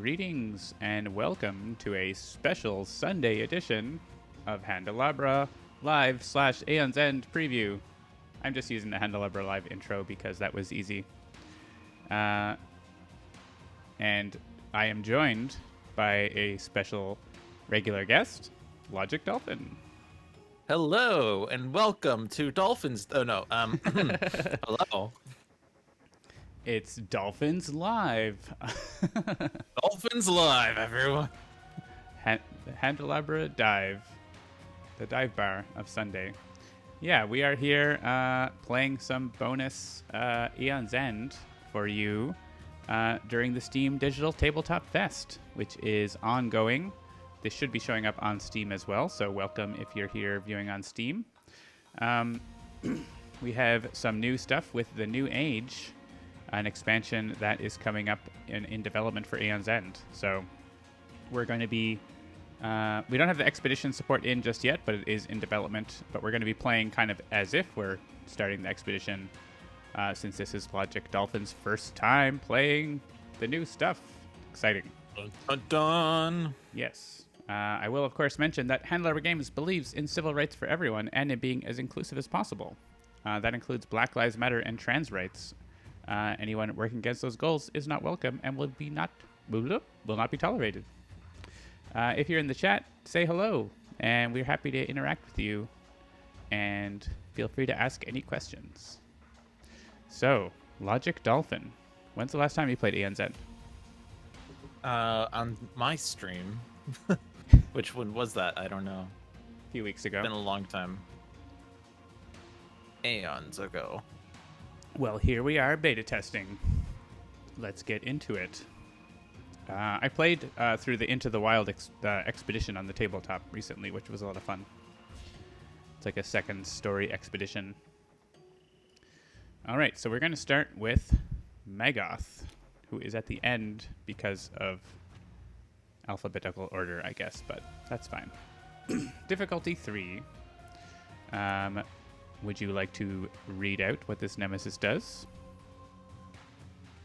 Greetings and welcome to a special Sunday edition of Handelabra Live / Aeon's End preview. I'm just using the Handelabra Live intro because that was easy. And I am joined by a special regular guest, Logic Dolphin. Hello and welcome to Dolphins. Oh no, hello. It's Dolphins Live. Dolphins Live, everyone. Handelabra Dive. The dive bar of Sunday. Yeah, we are here playing some bonus Aeon's End for you during the Steam Digital Tabletop Fest, which is ongoing. This should be showing up on Steam as well, so welcome if you're here viewing on Steam. We have some new stuff with the New Age, an expansion that is coming up in development for Aeon's End. So we're going to be... we don't have the expedition support in just yet, but it is in development. But we're going to be playing kind of as if we're starting the expedition, since this is Logic Dolphin's first time playing the new stuff. Exciting. Dun, dun, dun. Yes. I will, of course, mention that Handelabra Games believes in civil rights for everyone and in being as inclusive as possible. That includes Black Lives Matter and trans rights. Anyone working against those goals is not welcome and will not be tolerated. If you're in the chat, say hello, and we're happy to interact with you. And feel free to ask any questions. So, Logic Dolphin, when's the last time you played Aeon's End? On my stream. Which one was that? I don't know. A few weeks ago. It's been a long time. Aeons ago. Well, here we are beta testing. Let's get into it. I played through the Into the Wild expedition on the tabletop recently, which was a lot of fun. It's like a second story expedition. All right, so we're going to start with Megoth, who is at the end because of alphabetical order, I guess, but that's fine. Difficulty 3. Would you like to read out what this Nemesis does?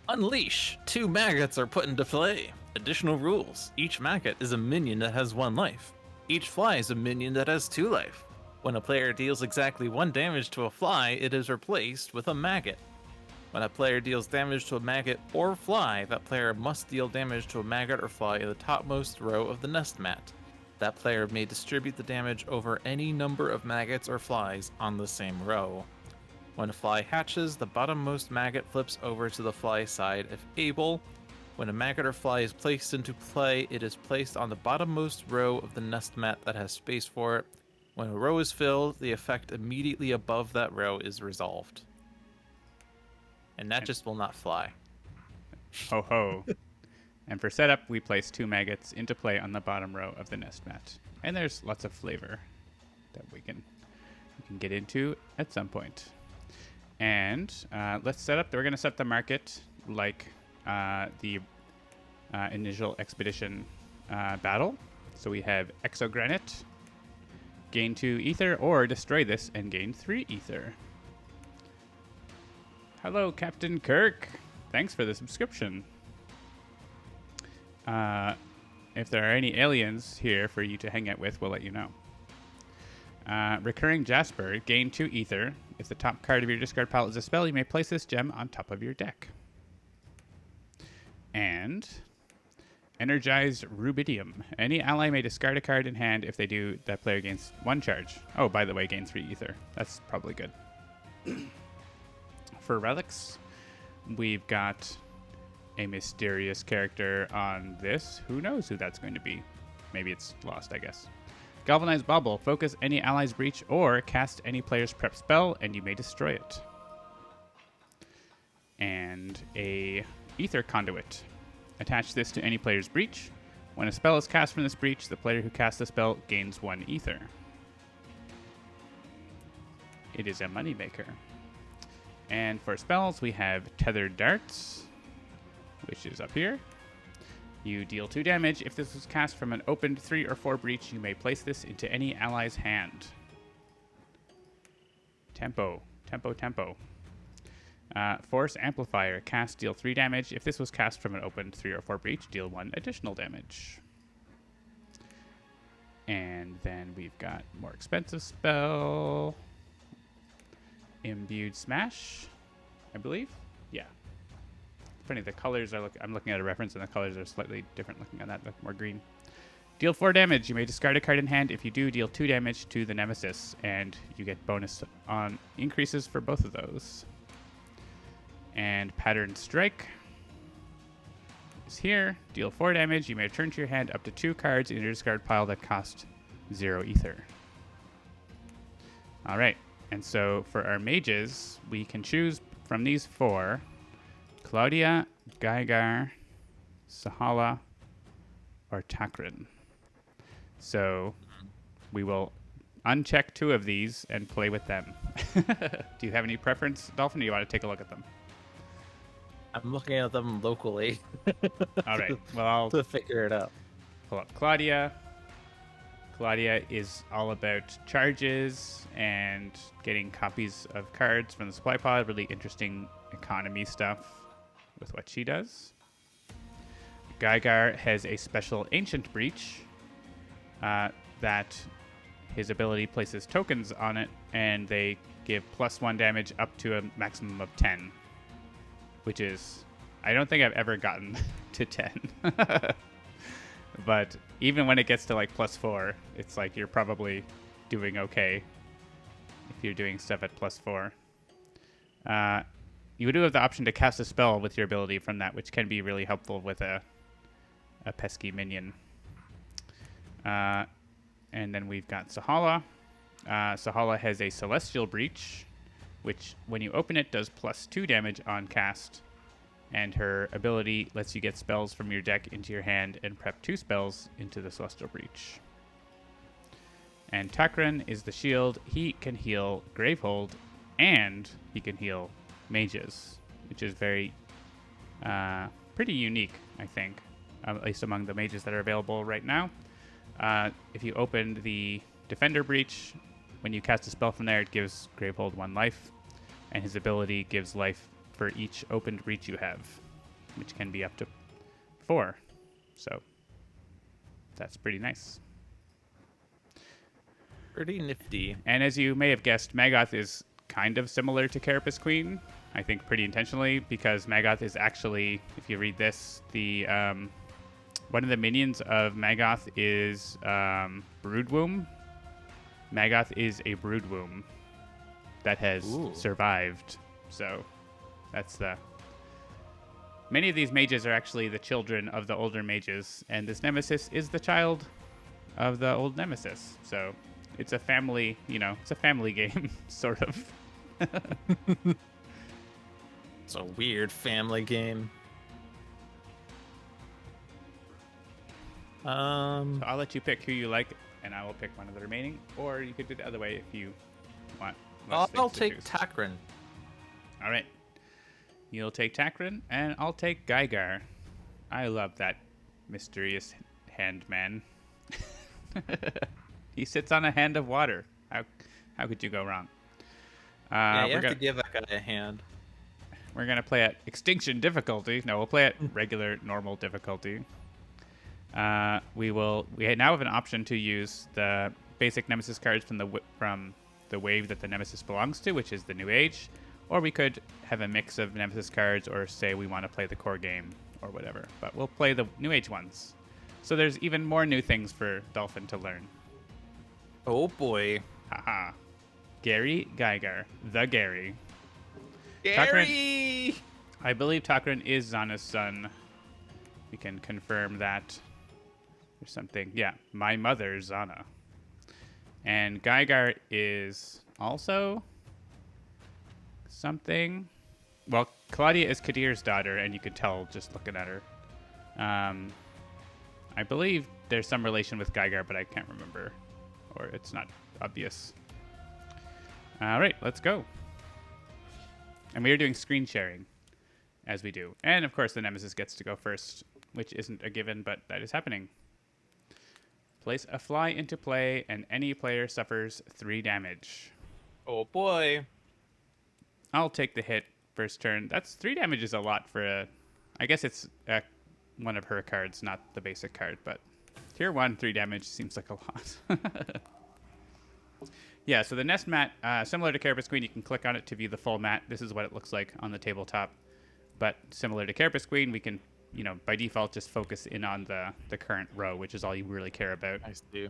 Unleash! 2 maggots are put into play. Additional rules. Each maggot is a minion that has 1 life. Each fly is a minion that has 2 life. When a player deals exactly 1 damage to a fly, it is replaced with a maggot. When a player deals damage to a maggot or fly, that player must deal damage to a maggot or fly in the topmost row of the nest mat. That player may distribute the damage over any number of maggots or flies on the same row. When a fly hatches, the bottommost maggot flips over to the fly side if able. When a maggot or fly is placed into play, it is placed on the bottommost row of the nest mat that has space for it. When a row is filled, the effect immediately above that row is resolved. And that just will not fly. Ho ho. And for setup, we place 2 maggots into play on the bottom row of the nest mat. And there's lots of flavor that we can get into at some point. And let's set up. We're going to set the market like the initial expedition battle. So we have Exogranite, gain 2 ether, or destroy this and gain 3 ether. Hello, Captain Kirk. Thanks for the subscription. If there are any aliens here for you to hang out with, we'll let you know. Recurring Jasper, gain 2 ether. If the top card of your discard pile is a spell, you may place this gem on top of your deck. And Energized Rubidium. Any ally may discard a card in hand. If they do, that player gains 1 charge. Oh, by the way, gain 3 ether. That's probably good. For relics, we've got a mysterious character on this. Who knows who that's going to be? Maybe it's lost, I guess. Galvanized Bubble. Focus any ally's breach or cast any player's prep spell, and you may destroy it. And a Ether Conduit. Attach this to any player's breach. When a spell is cast from this breach, the player who casts the spell gains 1 ether. It is a moneymaker. And for spells, we have Tethered Darts, which is up here. You deal 2 damage. If this was cast from an opened 3 or 4 breach, you may place this into any ally's hand. Tempo. Force Amplifier. Cast, deal 3 damage. If this was cast from an opened 3 or 4 breach, deal 1 additional damage. And then we've got more expensive spell. Imbued Smash, I believe. Yeah. Funny, the colors are I'm looking at a reference, and the colors are slightly different looking at that, look more green. Deal 4 damage. You may discard a card in hand. If you do, deal 2 damage to the Nemesis, and you get bonus on increases for both of those. And Pattern Strike is here. Deal 4 damage. You may return to your hand up to 2 cards in your discard pile that cost 0 ether. All right. And so for our mages, we can choose from these 4: Claudia, Gygar, Sahala, or Takrin. So we will uncheck 2 of these and play with them. Do you have any preference, Dolphin, or do you want to take a look at them? I'm looking at them locally. All right. Well, I'll to figure it out. pull up Claudia. Claudia is all about charges and getting copies of cards from the supply pod. Really interesting economy stuff with what she does. Gygar has a special Ancient Breach that his ability places tokens on it, and they give +1 damage up to a maximum of 10, which is, I don't think I've ever gotten to 10. But even when it gets to like +4, it's like you're probably doing okay if you're doing stuff at +4. You do have the option to cast a spell with your ability from that, which can be really helpful with a pesky minion. And then we've got Sahala. Sahala has a Celestial Breach, which when you open it does +2 damage on cast. And her ability lets you get spells from your deck into your hand and prep 2 spells into the Celestial Breach. And Takrin is the shield. He can heal Gravehold, and he can heal mages, which is very pretty unique, I think, at least among the mages that are available right now. If you open the Defender Breach, when you cast a spell from there, it gives Gravehold 1 life, and his ability gives life for each opened breach you have, which can be up to 4. So that's pretty nice. Pretty nifty. And as you may have guessed, Megoth is kind of similar to Carapace Queen, I think pretty intentionally, because Megoth is actually, if you read this, the one of the minions of Megoth is Broodwomb. Megoth is a Broodwomb that has survived. So that's the... Many of these mages are actually the children of the older mages, and this Nemesis is the child of the old Nemesis. So it's a family, it's a family game, sort of. It's a weird family game. So I'll let you pick who you like, and I will pick one of the remaining, or you could do the other way if you want. I'll take Takrin. All right. You'll take Takrin, and I'll take Gygar. I love that mysterious hand man. He sits on a hand of water. How could you go wrong? Yeah, you have to give that guy a hand. We're going to play at Extinction difficulty. No, we'll play at regular, normal difficulty. We now have an option to use the basic Nemesis cards from the wave that the Nemesis belongs to, which is the New Age. Or we could have a mix of Nemesis cards, or say we want to play the core game, or whatever. But we'll play the New Age ones. So there's even more new things for Dolphin to learn. Oh boy. Haha. Gary Gygar. The Gary. Gary! I believe Takrin is Zana's son. We can confirm that. There's something. Yeah, my mother, Zana. And Gygar is also something. Well, Claudia is Kadir's daughter, and you could tell just looking at her. I believe there's some relation with Gygar, but I can't remember. Or it's not obvious. All right, let's go. And we are doing screen sharing, as we do. And, of course, the Nemesis gets to go first, which isn't a given, but that is happening. Place a fly into play, and any player suffers 3 damage. Oh boy. I'll take the hit first turn. That's 3 damage is a lot for a... I guess it's one of her cards, not the basic card, but tier 1, 3 damage seems like a lot. Yeah, so the Nest mat, similar to Carapace Queen, you can click on it to view the full mat. This is what it looks like on the tabletop. But similar to Carapace Queen, we can, by default, just focus in on the current row, which is all you really care about. I do.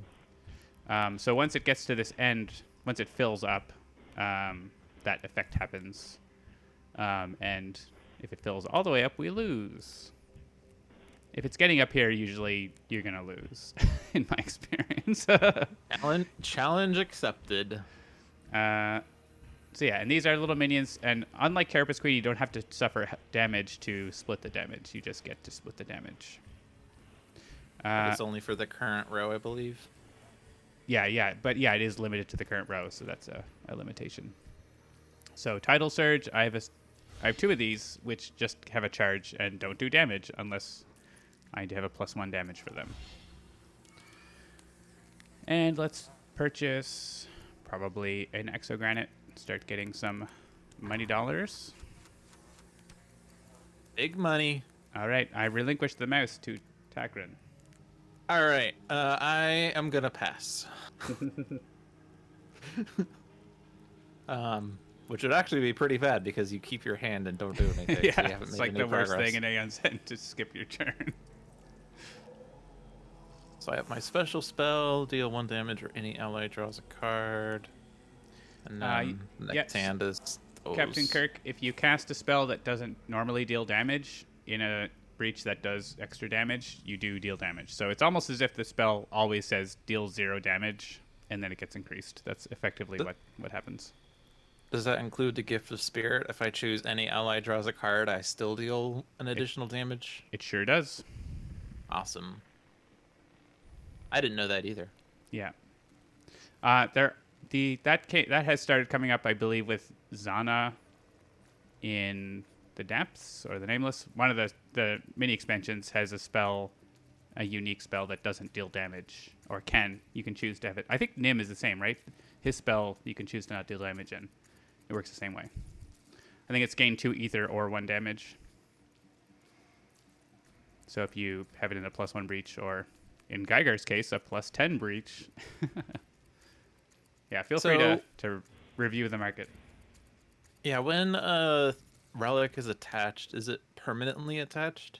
So once it gets to this end, once it fills up, that effect happens. And if it fills all the way up, we lose. If it's getting up here, usually you're going to lose, in my experience. Challenge accepted. So yeah, and these are little minions, and unlike Carapace Queen, you don't have to suffer damage to split the damage. You just get to split the damage. It's only for the current row, I believe. Yeah, but yeah, it is limited to the current row, so that's a limitation. So Tidal Surge, I have 2 of these, which just have a charge and don't do damage unless I have a +1 damage for them. And let's purchase probably an Exogranite. Start getting some money dollars. Big money. All right, I relinquish the mouse to Takran. All right, I am gonna pass. Which would actually be pretty bad because you keep your hand and don't do anything. Yeah, so you haven't it's made like any the worst progress. thing in Aeon's End to skip your turn. So I have my special spell, deal 1 damage, or any ally draws a card. And then next hand is those. Captain Kirk, if you cast a spell that doesn't normally deal damage in a breach that does extra damage, you do deal damage. So it's almost as if the spell always says deal 0 damage, and then it gets increased. That's effectively what happens. Does that include the Gift of Spirit? If I choose any ally draws a card, I still deal an additional damage? It sure does. Awesome. I didn't know that either. Yeah. That has started coming up, I believe, with Zana in the Depths or the Nameless. One of the mini expansions has a unique spell that doesn't deal damage, or you can choose to have it. I think Nim is the same, right? His spell you can choose to not deal damage in. It works the same way. I think it's gain 2 ether or 1 damage. So if you have it in a +1 breach, or in Geiger's case, a +10 breach. Yeah, feel free to review the market. Yeah, when a relic is attached, is it permanently attached?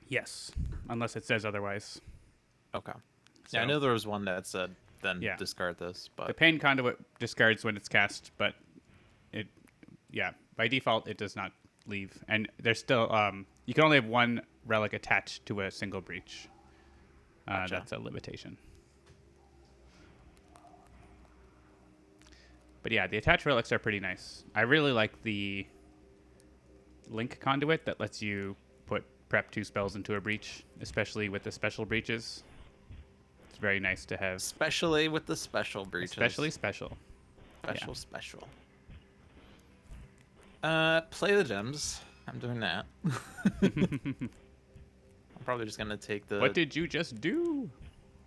Yes, unless it says otherwise. Okay. So, yeah, I know there was one that said discard this, but the Pain Conduit discards when it's cast, but by default it does not leave. And there's still you can only have 1 relic attached to a single breach. Gotcha. That's a limitation. But yeah, the attached relics are pretty nice. I really like the Link Conduit that lets you prep 2 spells into a breach, especially with the special breaches. It's very nice to have. Especially with the special breaches. Especially special. Special. Play the gems. I'm doing that. I'm probably just gonna take the... What did you just do?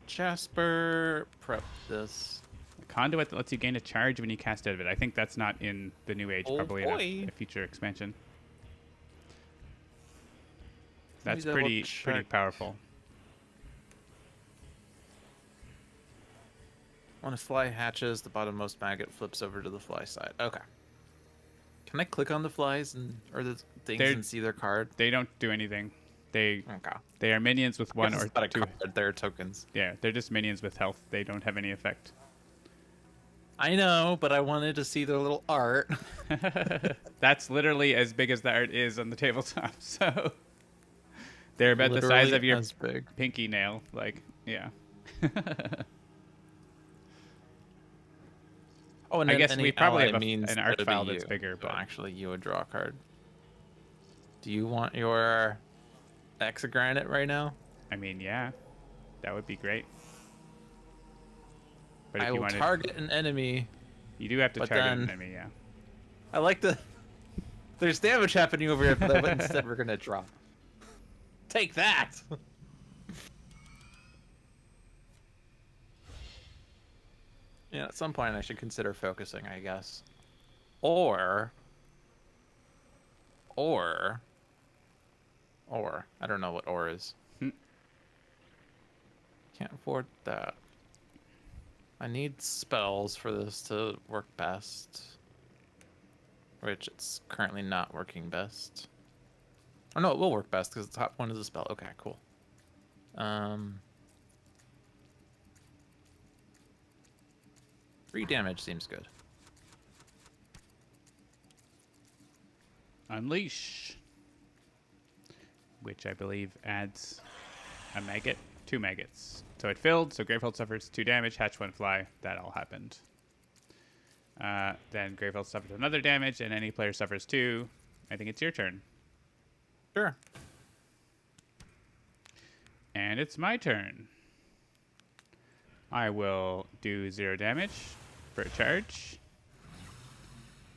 Jasper, prep this. A conduit that lets you gain a charge when you cast out of it. I think that's not in the New Age, probably in a future expansion. That's pretty powerful. When a fly hatches, the bottommost maggot flips over to the fly side. Okay. Can I click on the flies or the things and see their card? They don't do anything. They are minions with 1 or 2. Card. They're tokens. Yeah, they're just minions with health. They don't have any effect. I know, but I wanted to see their little art. That's literally as big as the art is on the tabletop. So they're about the size of your pinky nail. Like, yeah. Oh, and I guess we probably have an art file that's bigger. But actually, you would draw a card. Do you want your Exogranite right now? I mean, yeah, that would be great. But if I will target an enemy. You do have to target an enemy, yeah. I like the... There's damage happening over here, but instead we're going to drop. Take that! Yeah, at some point I should consider focusing, I guess. Or... Or I don't know what or is. Can't afford that. I need spells for this to work best. Which it's currently not working best. Oh no, it will work best because the top one is a spell. Okay, cool. 3 damage seems good. Unleash. Which I believe adds a maggot, 2 maggots. So it filled, so Gravehold suffers 2 damage, hatch 1 fly. That all happened. Then Gravehold suffers another damage, and any player suffers 2. I think it's your turn. Sure. And it's my turn. I will do 0 damage for a charge.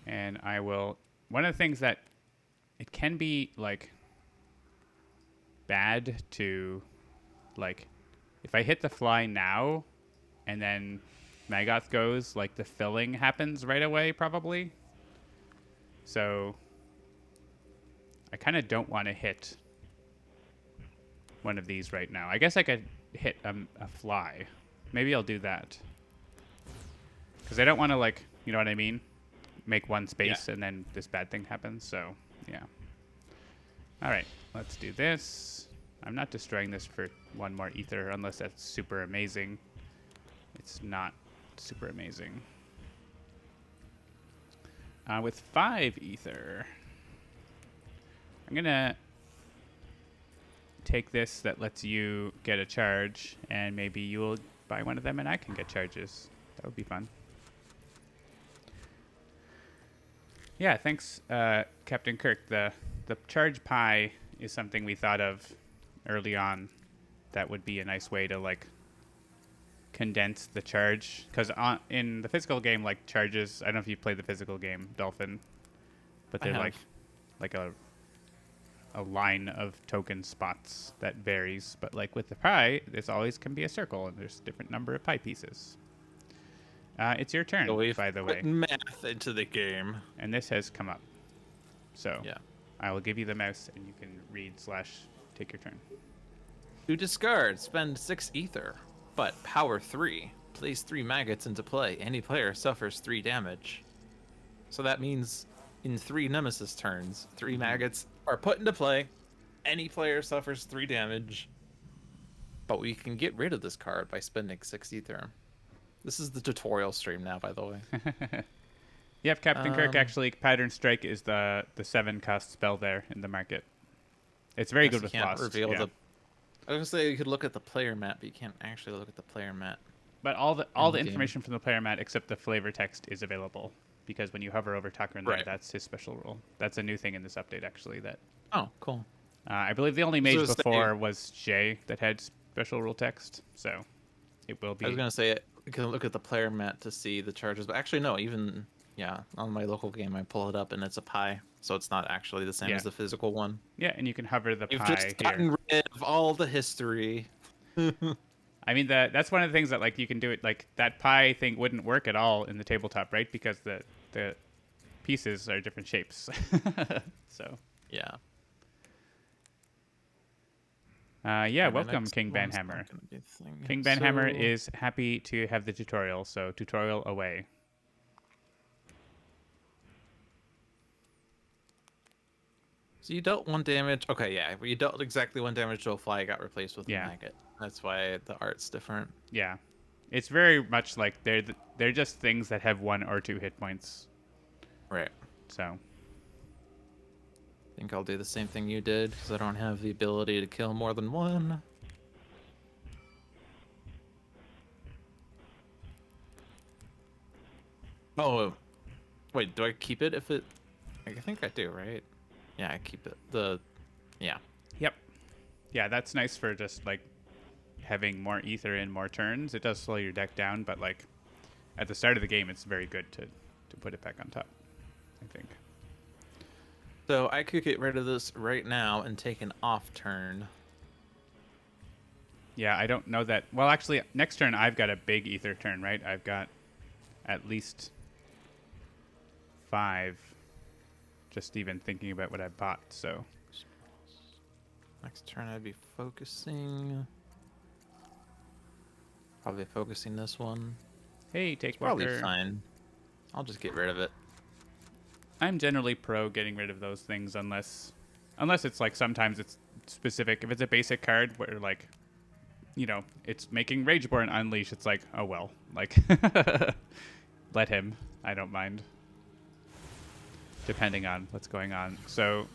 And I will... One of the things that... It can be, like... bad to... Like... If I hit the fly now, and then Megoth goes, like, the filling happens right away, probably. So... I kind of don't want to hit... one of these right now. I guess I could hit a fly. Maybe I'll do that. Because I don't want to, like, you know what I mean? Make one space and then this bad thing happens. So, yeah. All right, let's do this. I'm not destroying this for 1 more ether unless that's super amazing. It's not super amazing. With 5 ether, I'm going to take this that lets you get a charge, and maybe you will buy one of them and I can get charges. That would be fun. Yeah, thanks, Captain Kirk. The charge pie is something we thought of early on. That would be a nice way to, like, condense the charge. Because in the physical game, like, charges... I don't know if you played the physical game, Dolphin. But they're like a line of token spots that varies. But, like, with the pie, this always can be a circle, and there's a different number of pie pieces. It's your turn, So by the way. put math into the game. And this has come up. So yeah. I will give you the mouse, and you can read/take your turn. To discard, spend 6 ether, but power 3. Place 3 maggots into play. Any player suffers 3 damage. So that means in 3 Nemesis turns, 3 maggots are put into play. Any player suffers 3 damage. But we can get rid of this card by spending 6 ether. This is the tutorial stream now, by the way. Yep, Captain Kirk, actually, Pattern Strike is the 7-cost spell there in the market. It's very good with Lost. I was going to say you could look at the player mat, but you can't actually look at the player mat. But all the information from the player mat except the flavor text is available. Because when you hover over Tucker in there, that's his special rule. That's a new thing in this update, actually. Oh, cool. I believe the only mage before was Jay that had special rule text. So it will be... I was going to say you can look at the player mat to see the charges. But actually, no, even... Yeah, on my local game, I pull it up, and it's a pie. So it's not actually the same as the physical one. Yeah, and you can hover the You've pie just gotten rid of all the history. I mean, that's one of the things that, like, you can do it, like, that pie thing wouldn't work at all in the tabletop, right? Because the pieces are different shapes. So. Yeah. Welcome, King Banhammer. King Banhammer is happy to have the tutorial, so tutorial away. So you dealt 1 damage. Okay, yeah. You dealt exactly 1 damage to a fly. Got replaced with a maggot. That's why the art's different. Yeah. It's very much like they're just things that have 1 or 2 hit points. Right. So. I think I'll do the same thing you did, because I don't have the ability to kill more than 1. Oh. Wait, do I keep it if it... I think I do, right? Yeah, I keep it. Yeah. Yep. Yeah, that's nice for just, like, having more ether in more turns. It does slow your deck down, but, like, at the start of the game, it's very good to put it back on top, I think. So I could get rid of this right now and take an off turn. Yeah, I don't know that. Well, actually, next turn, I've got a big ether turn, right? I've got at least 5 Just even thinking about what I bought, so. Next turn I'd be focusing. Probably focusing this one. Hey, take Probably Walker. fine. I'll just get rid of it. I'm generally pro getting rid of those things unless it's like sometimes it's specific. If it's a basic card where like, you know, it's making Rageborn unleash, it's like, oh well, like let him. I don't mind. Depending on what's going on. So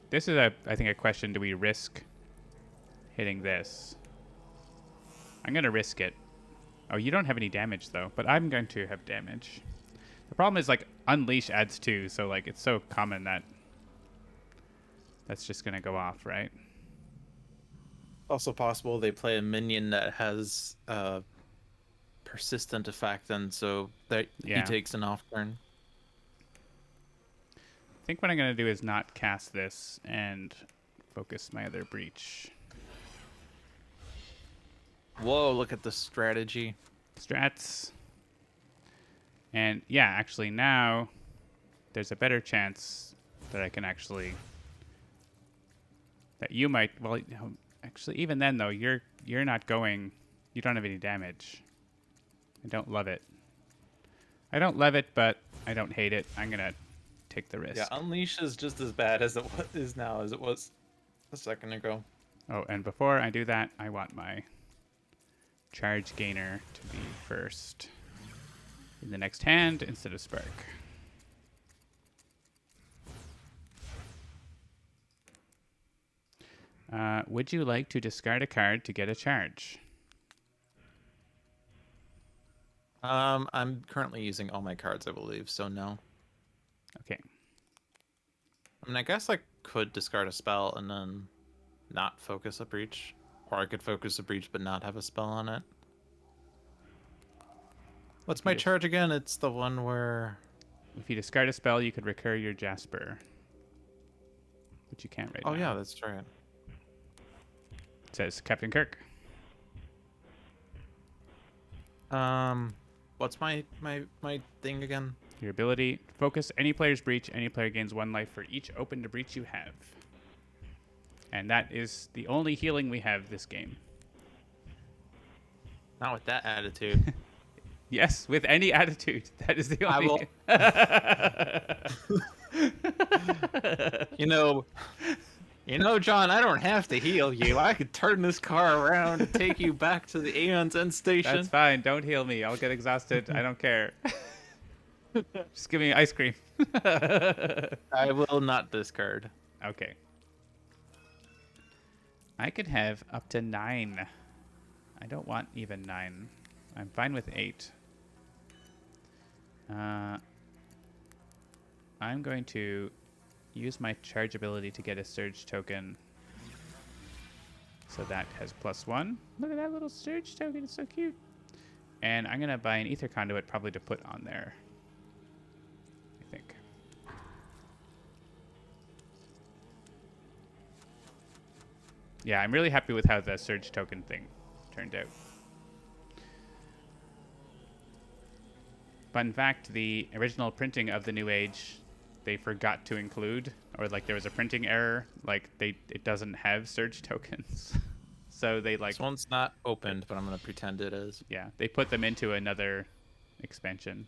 this is I think a question, do we risk hitting this? I'm gonna risk it. Oh, you don't have any damage though, but I'm going to have damage. The problem is like unleash adds 2, so like it's so common that that's just gonna go off, right? Also possible they play a minion that has a persistent effect, and so that he takes an off turn. I think what I'm gonna do is not cast this and focus my other breach. Whoa, look at the strategy. Strats. And yeah, actually now there's a better chance that I can actually, that you might, well, actually even then though, you're not going, you don't have any damage. I don't love it. I don't love it, but I don't hate it. I'm gonna take the risk. Yeah, Unleash is just as bad as it is now as it was a second ago. Oh, and before I do that, I want my charge gainer to be first in the next hand instead of Spark. Would you like to discard a card to get a charge? I'm currently using all my cards, I believe, so no. Okay. I mean, I guess I could discard a spell and then not focus a breach. Or I could focus a breach but not have a spell on it. What's my charge again? It's the one where... If you discard a spell, you could recur your Jasper. But you can't right now. Oh, yeah, that's right. It says Captain Kirk. What's my thing again? Your ability, focus any player's breach. Any player gains 1 life for each opened breach you have. And that is the only healing we have this game. Not with that attitude. Yes, with any attitude. That is the only... You know, John, I don't have to heal you. I could turn this car around and take you back to the Aeon's end station. That's fine. Don't heal me. I'll get exhausted. I don't care. Just give me ice cream. I will not discard. Okay. I could have up to 9. I don't want even 9. I'm fine with 8. I'm going to use my charge ability to get a surge token. So that has +1. Look at that little surge token. It's so cute. And I'm going to buy an ether conduit probably to put on there. I think. Yeah, I'm really happy with how the surge token thing turned out. But in fact, the original printing of the New Age, they forgot to include, or like there was a printing error, like it doesn't have surge tokens. So they like... This one's not opened, but I'm going to pretend it is. Yeah, they put them into another expansion.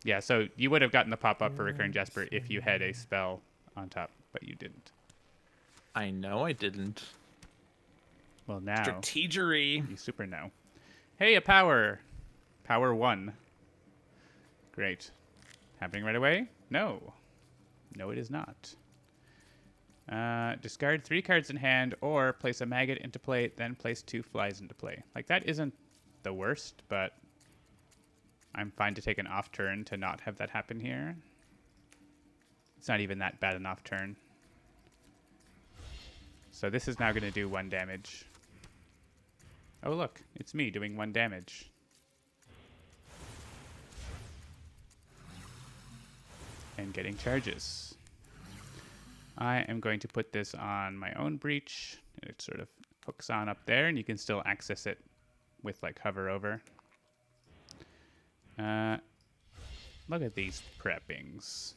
Yeah, so you would have gotten the pop-up for Recurring Jasper if you had a spell on top, but you didn't. I know I didn't. Well, now... Strategery. You super know. Hey, a power. Power 1. Great. Happening right away? No. No, it is not. Discard 3 cards in hand or place a maggot into play, then place 2 flies into play. Like, that isn't the worst, but I'm fine to take an off turn to not have that happen here. It's not even that bad an off turn. So this is now going to do 1 damage. Oh, look. It's me doing 1 damage. And getting charges. I am going to put this on my own breach. It sort of hooks on up there, and you can still access it with, like, hover over. Look at these preppings.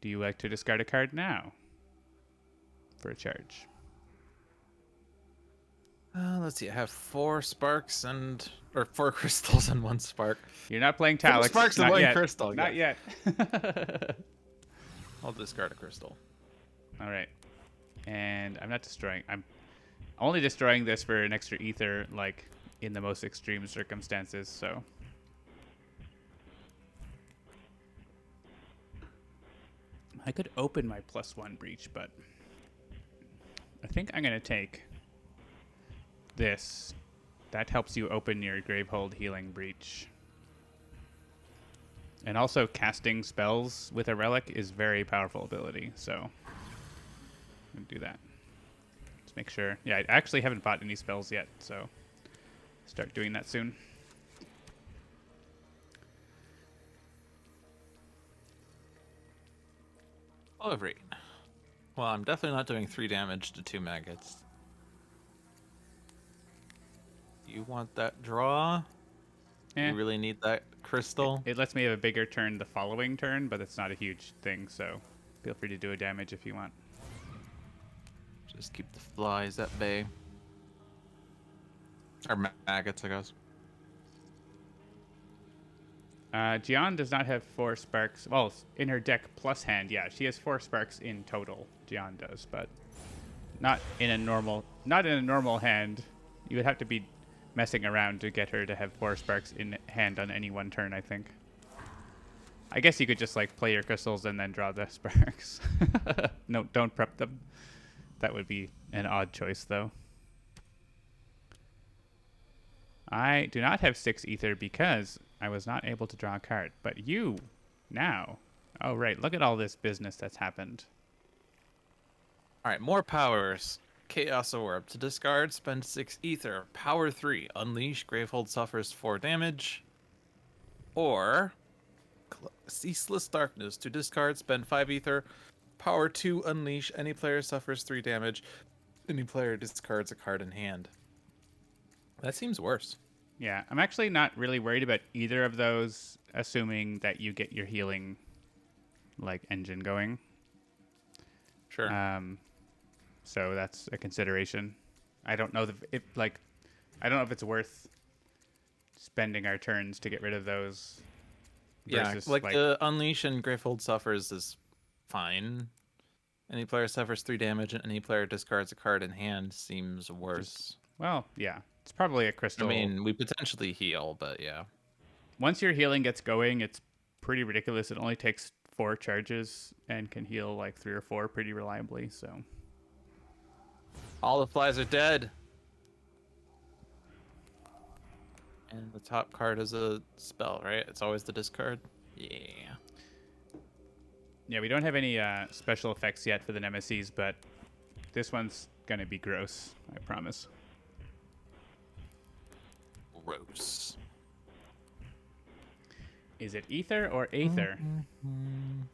Do you like to discard a card now for a charge? Let's see. I have 4 sparks or 4 crystals and 1 spark. You're not playing 4 Talix. sparks and Not 1 yet. crystal. Not yet. I'll discard a crystal. All right. And I'm not destroying. I'm only destroying this for an extra ether, like in the most extreme circumstances. So. I could open my +1 breach, but I think I'm going to take this. That helps you open your Gravehold Healing Breach. And also casting spells with a relic is very powerful ability, so I'm going to do that. Let's make sure. Yeah, I actually haven't bought any spells yet, so start doing that soon. Oh, great. Well, I'm definitely not doing 3 damage to 2 maggots. You want that draw? You really need that crystal? It lets me have a bigger turn the following turn, but it's not a huge thing, so feel free to do a damage if you want. Just keep the flies at bay. Or maggots, I guess. Gian does not have 4 sparks. Well, in her deck plus hand, yeah, she has 4 sparks in total. Gian does, but not in a normal hand. You would have to be messing around to get her to have 4 sparks in hand on any one turn, I think. I guess you could just like play your crystals and then draw the sparks. No, don't prep them. That would be an odd choice, though. I do not have 6 ether because I was not able to draw a card. But you, now. Oh, right. Look at all this business that's happened. All right, more powers. Chaos Orb. To discard, spend 6 ether. Power 3. Unleash. Gravehold suffers 4 damage. Or Ceaseless Darkness. To discard, spend 5 ether. Power 2. Unleash. Any player suffers 3 damage. Any player discards a card in hand. That seems worse. Yeah, I'm actually not really worried about either of those, assuming that you get your healing, like, engine going. Sure. So that's a consideration. I don't know if it's worth spending our turns to get rid of those. Versus, yeah, like the Unleash and Gravehold suffers is fine. Any player suffers 3 damage and any player discards a card in hand seems worse. Well, yeah. It's probably a crystal. I mean, we potentially heal, but yeah. Once your healing gets going, it's pretty ridiculous. It only takes 4 charges and can heal like 3 or 4 pretty reliably, so. All the flies are dead. And the top card is a spell, right? It's always the discard? Yeah. Yeah, we don't have any special effects yet for the Nemesis, but this one's going to be gross, I promise. Gross. Is it ether or aether?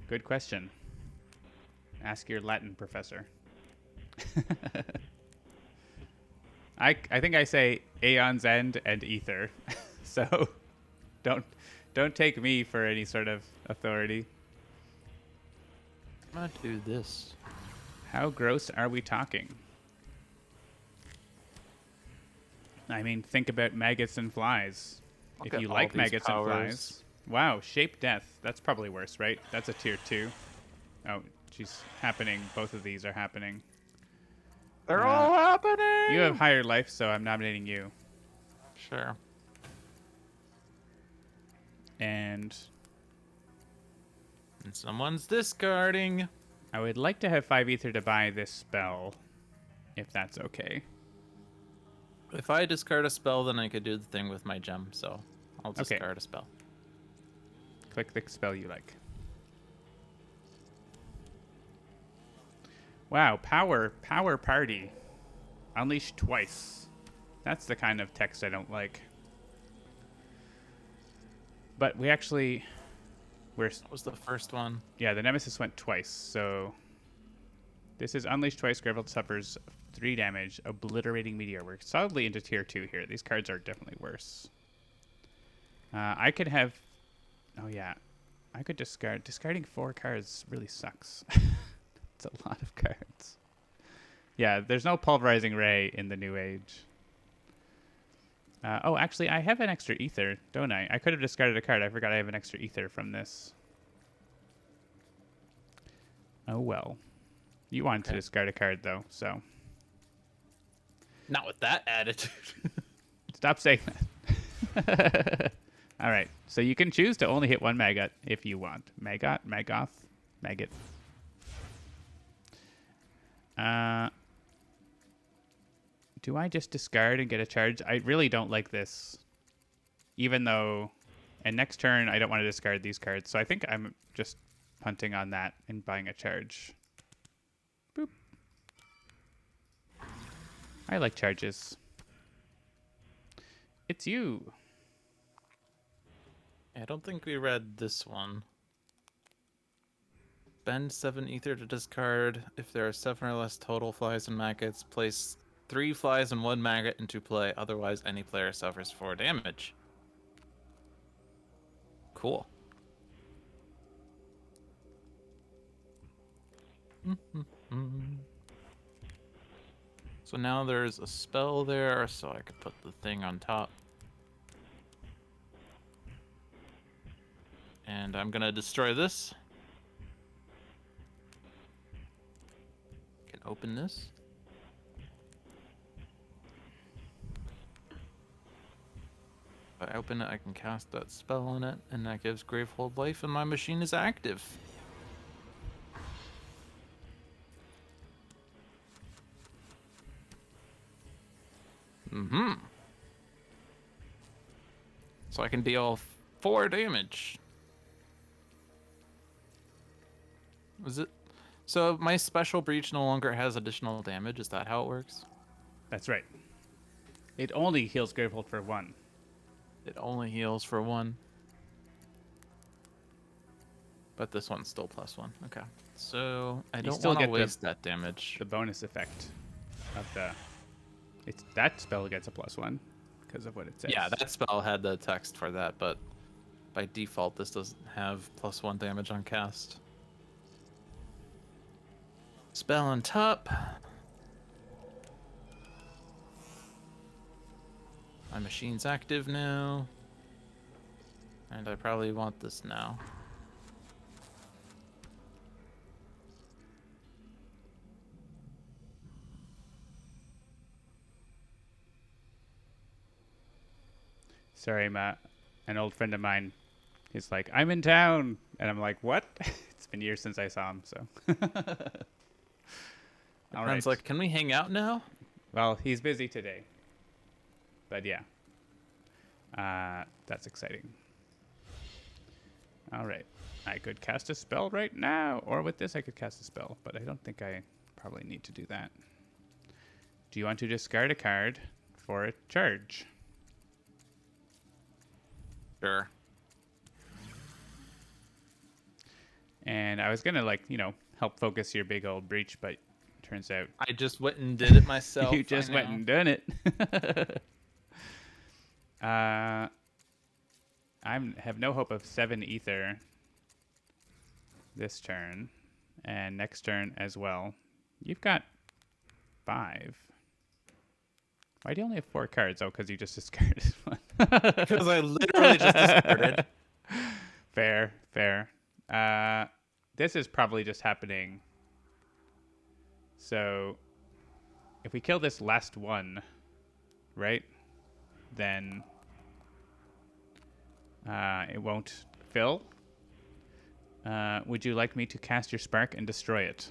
Good question. Ask your Latin professor. I think I say Aeon's End and ether. So don't take me for any sort of authority. I'm gonna do this. How gross are we talking? I mean, think about maggots and flies. If you like maggots and flies. Wow, Shape Death. That's probably worse, right? That's a tier 2. Oh, geez. Happening. Both of these are happening. They're all happening! You have higher life, so I'm nominating you. Sure. And someone's discarding. I would like to have 5 ether to buy this spell, if that's okay. If I discard a spell, then I could do the thing with my gem, so I'll discard a spell. Click the spell you like. Wow, power party. Unleash twice. That's the kind of text I don't like. But we actually... What was the first one? Yeah, the Nemesis went twice, so... This is Unleash twice, Gravehold suffers 3 damage, Obliterating Meteor. We're solidly into tier 2 here. These cards are definitely worse. I could have... Oh, yeah. I could discard. Discarding 4 cards really sucks. It's a lot of cards. Yeah, there's no Pulverizing Ray in the New Age. Oh, actually, I have an extra ether, don't I? I could have discarded a card. I forgot I have an extra ether from this. Oh, well. You wanted to discard a card, though, so... Not with that attitude. Stop saying that. All right, so you can choose to only hit 1 Megoth if you want. Megoth, Megoth. Do I just discard and get a charge? I really don't like this. Even though... And next turn, I don't want to discard these cards. So I think I'm just punting on that and buying a charge. Boop. I like charges. It's you. I don't think we read this one. Spend 7 ether to discard. If there are 7 or less total flies and maggots, place 3 flies and 1 maggot into play. Otherwise, any player suffers 4 damage. Cool. So now there's a spell there, so I could put the thing on top. And I'm gonna destroy this. Can open this. If I open it, I can cast that spell on it, and that gives Gravehold life, and my machine is active. So I can deal 4 damage. Was it? So my special breach no longer has additional damage. Is that how it works? That's right. It only heals Gravehold for 1. It only heals for 1. But this one's still +1. Okay. So I don't want to waste that damage. The bonus effect of the... that spell gets a +1 because of what it says. Yeah, that spell had the text for that, but by default this doesn't have +1 damage on cast. Spell on top. My machine's active now. And I probably want this now. Sorry, Matt. An old friend of mine, he's like, I'm in town. And I'm like, what? It's been years since I saw him, so. All right. Friend's like, can we hang out now? Well, he's busy today. But yeah. That's exciting. All right. I could cast a spell right now. Or with this, I could cast a spell. But I don't think I probably need to do that. Do you want to discard a card for a charge? Sure. And I was going to, help focus your big old breach, but turns out... I just went and did it myself. You just went and done it. I have no hope of 7 ether this turn, and next turn as well. You've got 5. Why do you only have 4 cards? Oh, because you just discarded one. Because I literally just discarded. Fair. This is probably just happening. So, if we kill this last one, right? Then it won't fill. Would you like me to cast your spark and destroy it?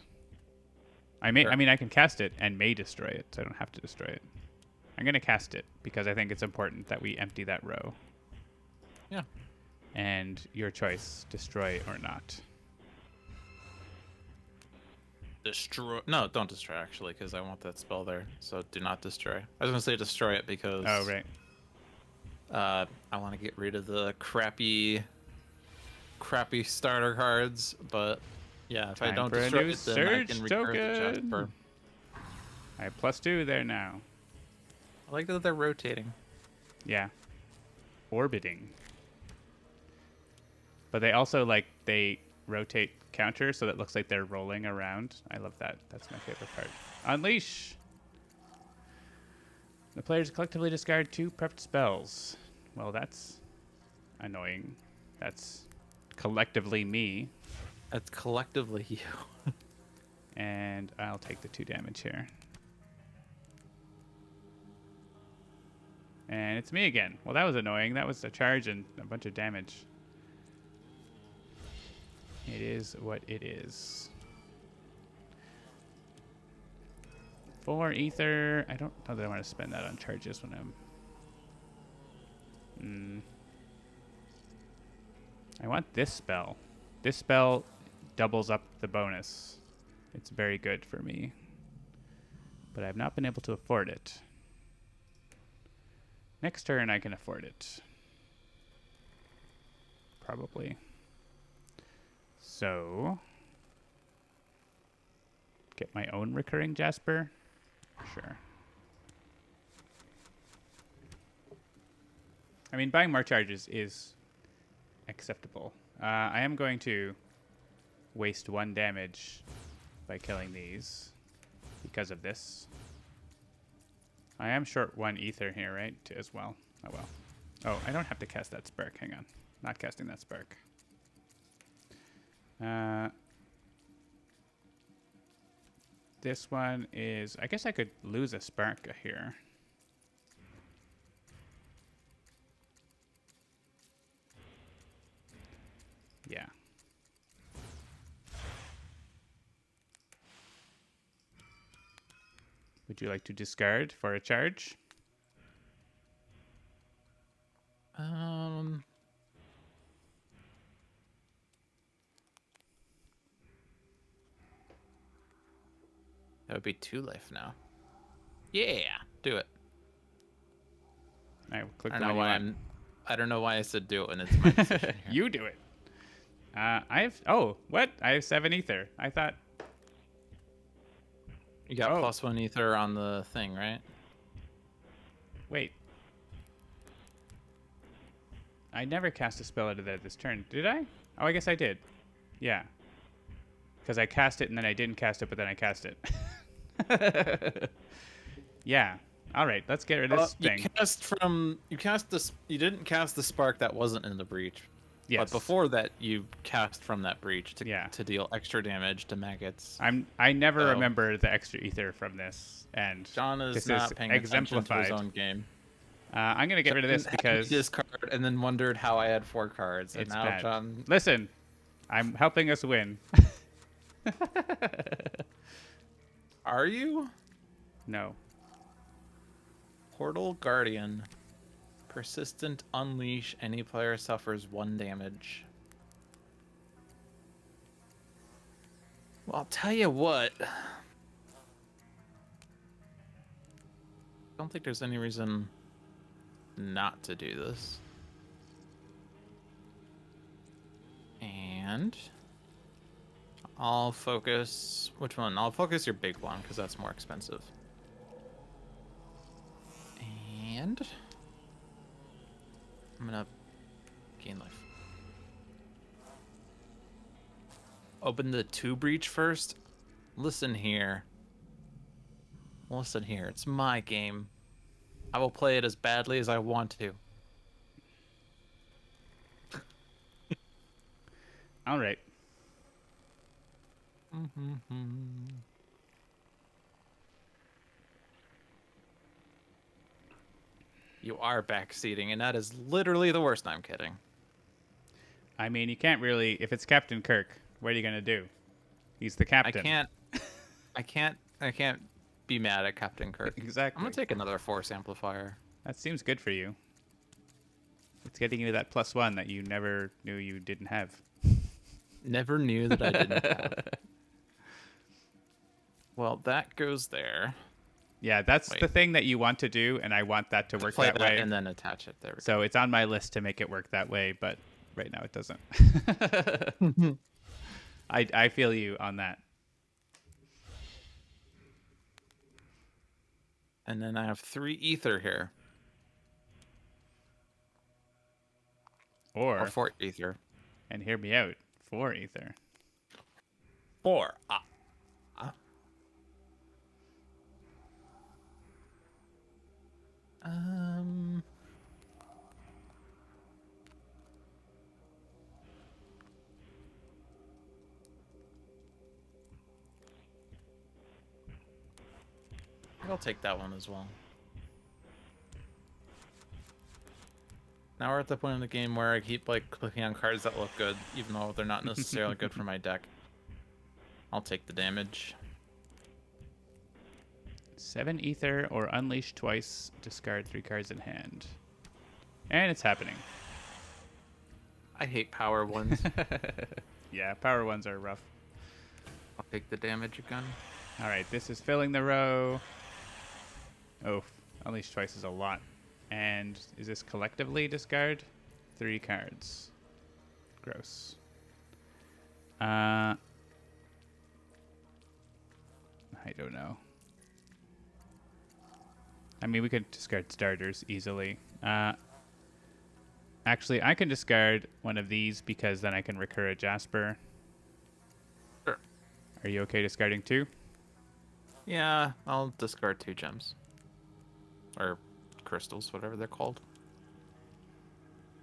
Sure. I can cast it and may destroy it, so I don't have to destroy it. I'm going to cast it because I think it's important that we empty that row. Yeah. And your choice, destroy or not. Destroy. No, don't destroy, actually, because I want that spell there. So do not destroy. I was going to say destroy it because... Oh, right. I want to get rid of the crappy starter cards, but yeah, if I don't destroy it, then I can recur the Jasper. I have +2 there now. I like that they're rotating. Yeah. Orbiting. But they also like they rotate counter so that it looks like they're rolling around. I love that. That's my favorite part. Unleash. The players collectively discard 2 prepped spells. Well, that's annoying. That's collectively me. That's collectively you. And I'll take the 2 damage here. And it's me again. Well, that was annoying. That was a charge and a bunch of damage. It is what it is. 4 ether. I don't know that I want to spend that on charges when I'm... I want this spell. This spell doubles up the bonus. It's very good for me. But I've not been able to afford it. Next turn I can afford it. Probably. So... get my own recurring Jasper? Sure. I mean, buying more charges is acceptable. I am going to waste 1 damage by killing these because of this. I am short 1 ether here, right? As well. Oh, well. Oh, I don't have to cast that spark. Hang on. Not casting that spark. This one is... I guess I could lose a spark here. Yeah. Would you like to discard for a charge? That would be 2 life now. Yeah, do it. I will click I the don't know one you why want. I don't know why I said do it when it's my decision here. You do it. I have... Oh, what? I have 7 ether. I thought... You got +1 ether on the thing, right? Wait. I never cast a spell out of that this turn. Did I? Oh, I guess I did. Yeah. Because I cast it and then I didn't cast it, but then I cast it. Yeah. All right, let's get rid of this thing. You didn't cast the spark that wasn't in the breach. Yes. But before that, you cast from that breach Yeah. to deal extra damage to maggots. I never remember the extra ether from this, and John is this not is paying attention to exemplified. his own game. I'm gonna get rid of this because this card, and then wondered how I had 4 cards, and it's now bad. John. Listen, I'm helping us win. Are you? No. Portal Guardian. Persistent Unleash. Any player suffers 1 damage. Well, I'll tell you what. I don't think there's any reason not to do this. And I'll focus... Which one? I'll focus your big one, because that's more expensive. And I'm gonna gain life. Open the 2 breach first. Listen here. Listen here. It's my game. I will play it as badly as I want to. All right. You are backseating, and that is literally the worst. I'm kidding. I mean, you can't really... If it's Captain Kirk, what are you gonna do? He's the captain. I can't be mad at Captain Kirk. Exactly. I'm gonna take another Force Amplifier. That seems good for you. It's getting you that +1 that you never knew you didn't have. Never knew that I didn't have. Well, that goes there. Yeah, that's the thing that you want to do, and I want that to work that way. And then attach it. There we go. So it's on my list to make it work that way, but right now it doesn't. I feel you on that. And then I have 3 ether here. Or 4 ether. And hear me out. 4 ether. 4. Um. I'll take that one as well. Now we're at the point in the game where I keep like clicking on cards that look good, even though they're not necessarily good for my deck. I'll take the damage. 7 ether or unleash twice, discard 3 cards in hand. And it's happening. I hate power ones. Yeah, power ones are rough. I'll take the damage again. All right, this is filling the row. Oh, unleash twice is a lot. And is this collectively discard? 3 cards. Gross. I don't know. I mean, we could discard starters easily. Actually, I can discard one of these because then I can recur a Jasper. Sure. Are you okay discarding 2? Yeah, I'll discard 2 gems. Or crystals, whatever they're called.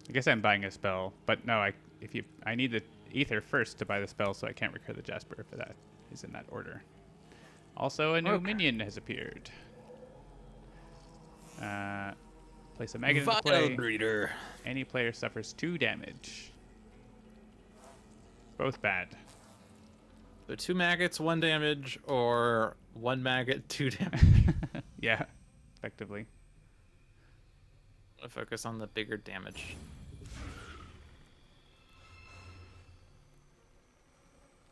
I guess I'm buying a spell, but no, I need the ether first to buy the spell, so I can't recur the Jasper if that is in that order. Also, a new minion has appeared. Place a maggot into play. Breeder. Any player suffers 2 damage. Both bad. So 2 maggots, 1 damage, or 1 maggot, 2 damage. Yeah, effectively. I'll focus on the bigger damage.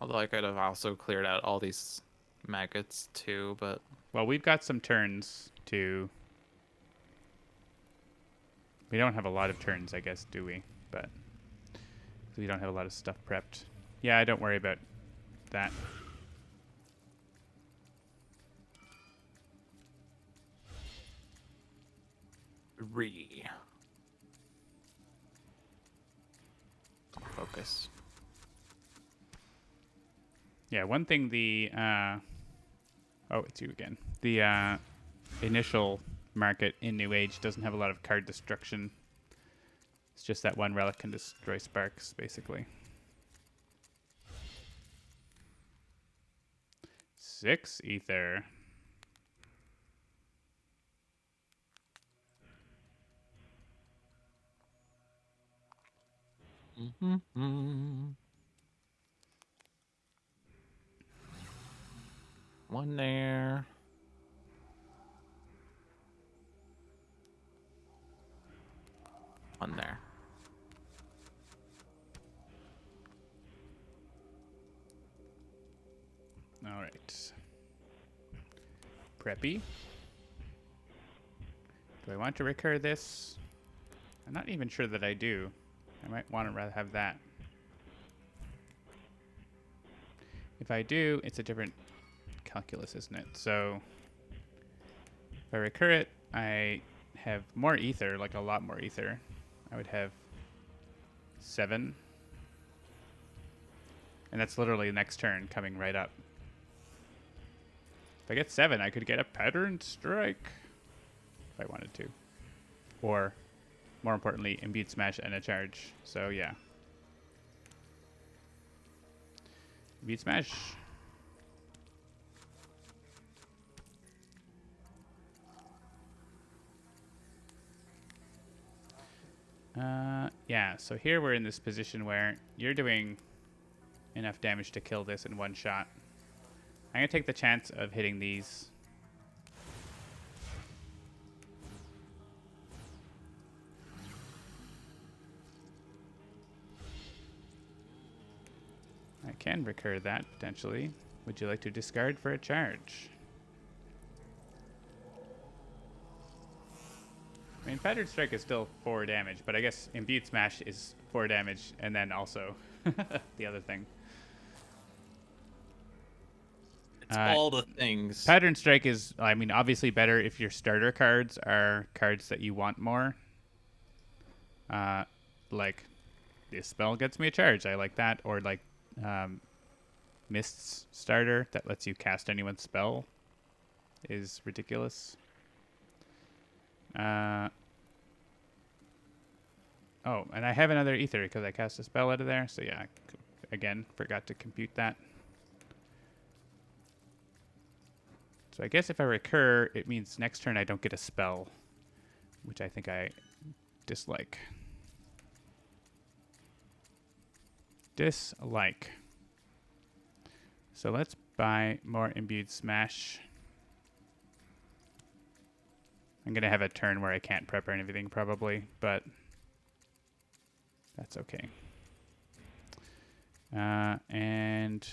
Although I could have also cleared out all these maggots too, but... Well, we've got some turns to... We don't have a lot of turns, I guess, do we? But we don't have a lot of stuff prepped. Yeah, don't worry about that. Focus. Yeah, one thing the... oh, it's you again. The initial market in New Age doesn't have a lot of card destruction. It's just that one relic can destroy sparks, basically. 6 ether. One there. One there. All right. Preppy. Do I want to recur this? I'm not even sure that I do. I might want to rather have that. If I do, it's a different calculus, isn't it? So if I recur it, I have more ether, like a lot more ether. I would have 7. And that's literally the next turn coming right up. If I get 7, I could get a pattern strike if I wanted to. Or, more importantly, imbued smash and a charge. So, yeah. Imbued smash. Yeah, so here we're in this position where you're doing enough damage to kill this in one shot. I'm going to take the chance of hitting these. I can recur that, potentially. Would you like to discard for a charge? I mean, Pattern Strike is still 4 damage, but I guess Imbued Smash is 4 damage, and then also the other thing. It's all the things. Pattern Strike is, I mean, obviously better if your starter cards are cards that you want more. Like this spell gets me a charge. I like that. Or like Mist's starter that lets you cast anyone's spell is ridiculous. Oh, and I have another ether because I cast a spell out of there. So yeah, again, forgot to compute that. So I guess if I recur, it means next turn I don't get a spell, which I think I dislike. Dislike. So let's buy more Imbued Smash. I'm going to have a turn where I can't prep or anything probably, but that's okay. And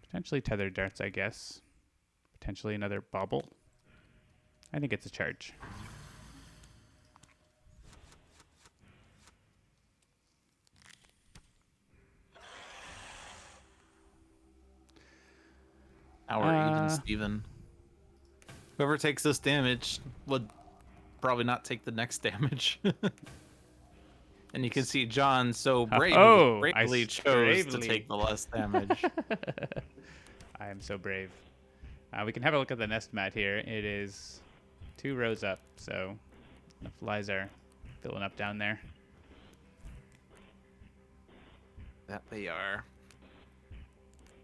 potentially Tethered Darts, I guess. Potentially another Bauble. I think it's a charge. Our even Steven. Whoever takes this damage would probably not take the next damage. And you can see John so bravely chose to take the less damage. I am so brave. We can have a look at the nest mat here. It is 2 rows up, so the flies are filling up down there. That they are.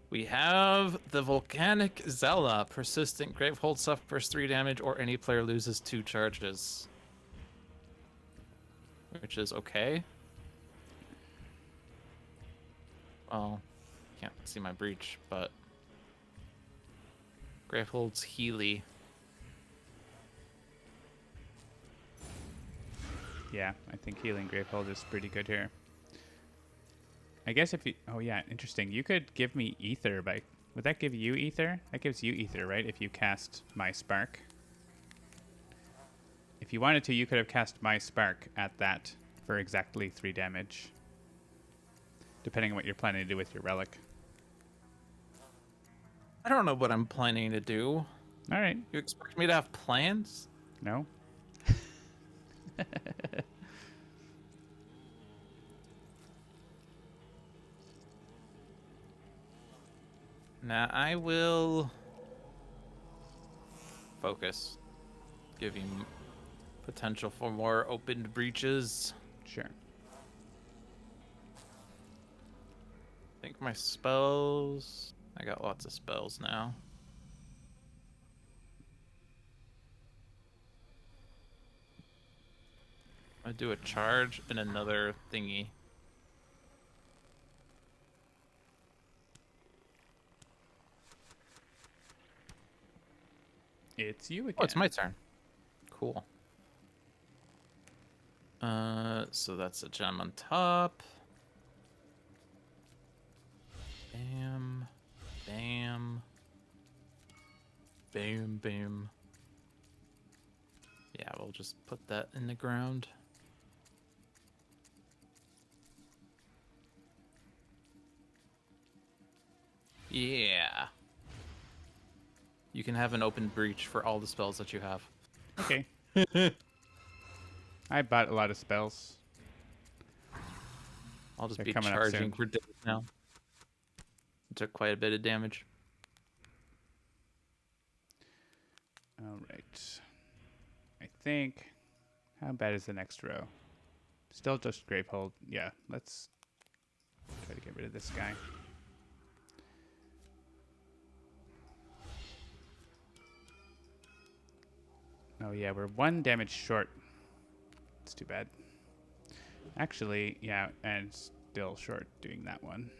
We have the Volcanic Zella. Persistent Gravehold suffers 3 damage or any player loses 2 charges. Which is okay. Well, can't see my breach, but Gravehold's Healy. Yeah, I think healing Gravehold is pretty good here. I guess if you... Oh, yeah, interesting. You could give me Ether by... Would that give you Ether? That gives you Ether, right? If you cast My Spark. If you wanted to, you could have cast My Spark at that for exactly 3 damage. Depending on what you're planning to do with your relic. I don't know what I'm planning to do. All right. You expect me to have plans? No. Now I will focus, give you potential for more opened breaches. Sure. I think my spells... I got lots of spells now. I do a charge and another thingy. It's you again. Oh, it's my turn. Cool. So that's a gem on top. Bam. Bam. Bam, bam. Yeah, we'll just put that in the ground. Yeah. You can have an open breach for all the spells that you have. Okay. I bought a lot of spells. I'll just They're be coming up charging soon. for days now. It took quite a bit of damage. All right. I think... How bad is the next row? Still just Gravehold. Yeah, let's try to get rid of this guy. Oh yeah, we're 1 damage short. It's too bad. Actually, yeah, and still short doing that one.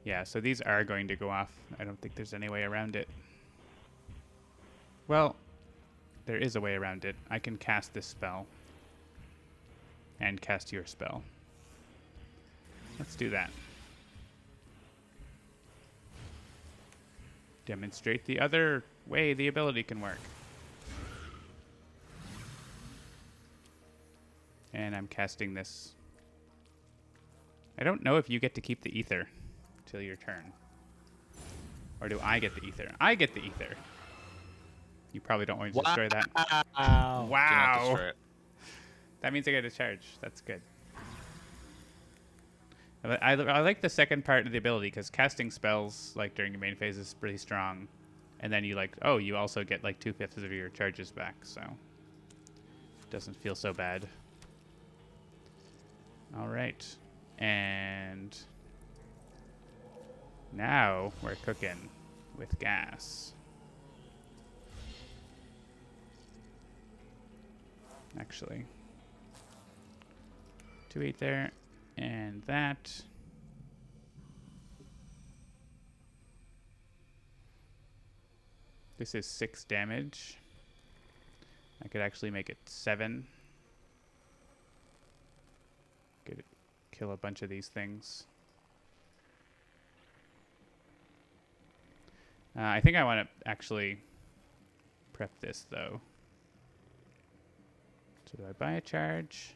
Yeah, so these are going to go off. I don't think there's any way around it. Well, there is a way around it. I can cast this spell. And cast your spell. Let's do that. Demonstrate the other way the ability can work. And I'm casting this. I don't know if you get to keep the ether till your turn. Or do I get the ether? I get the ether. You probably don't want to destroy that. Wow. Do not Wow. destroy it. That means I get a charge. That's good. I like the second part of the ability because casting spells like during your main phase is pretty strong. And then you you also get like 2/5 of your charges back. So it doesn't feel so bad. All right. And now we're cooking with gas. Actually, 2/8 there, and that. This is 6 damage. I could actually make it 7. Could kill a bunch of these things. I think I want to actually prep this though. So do I buy a charge?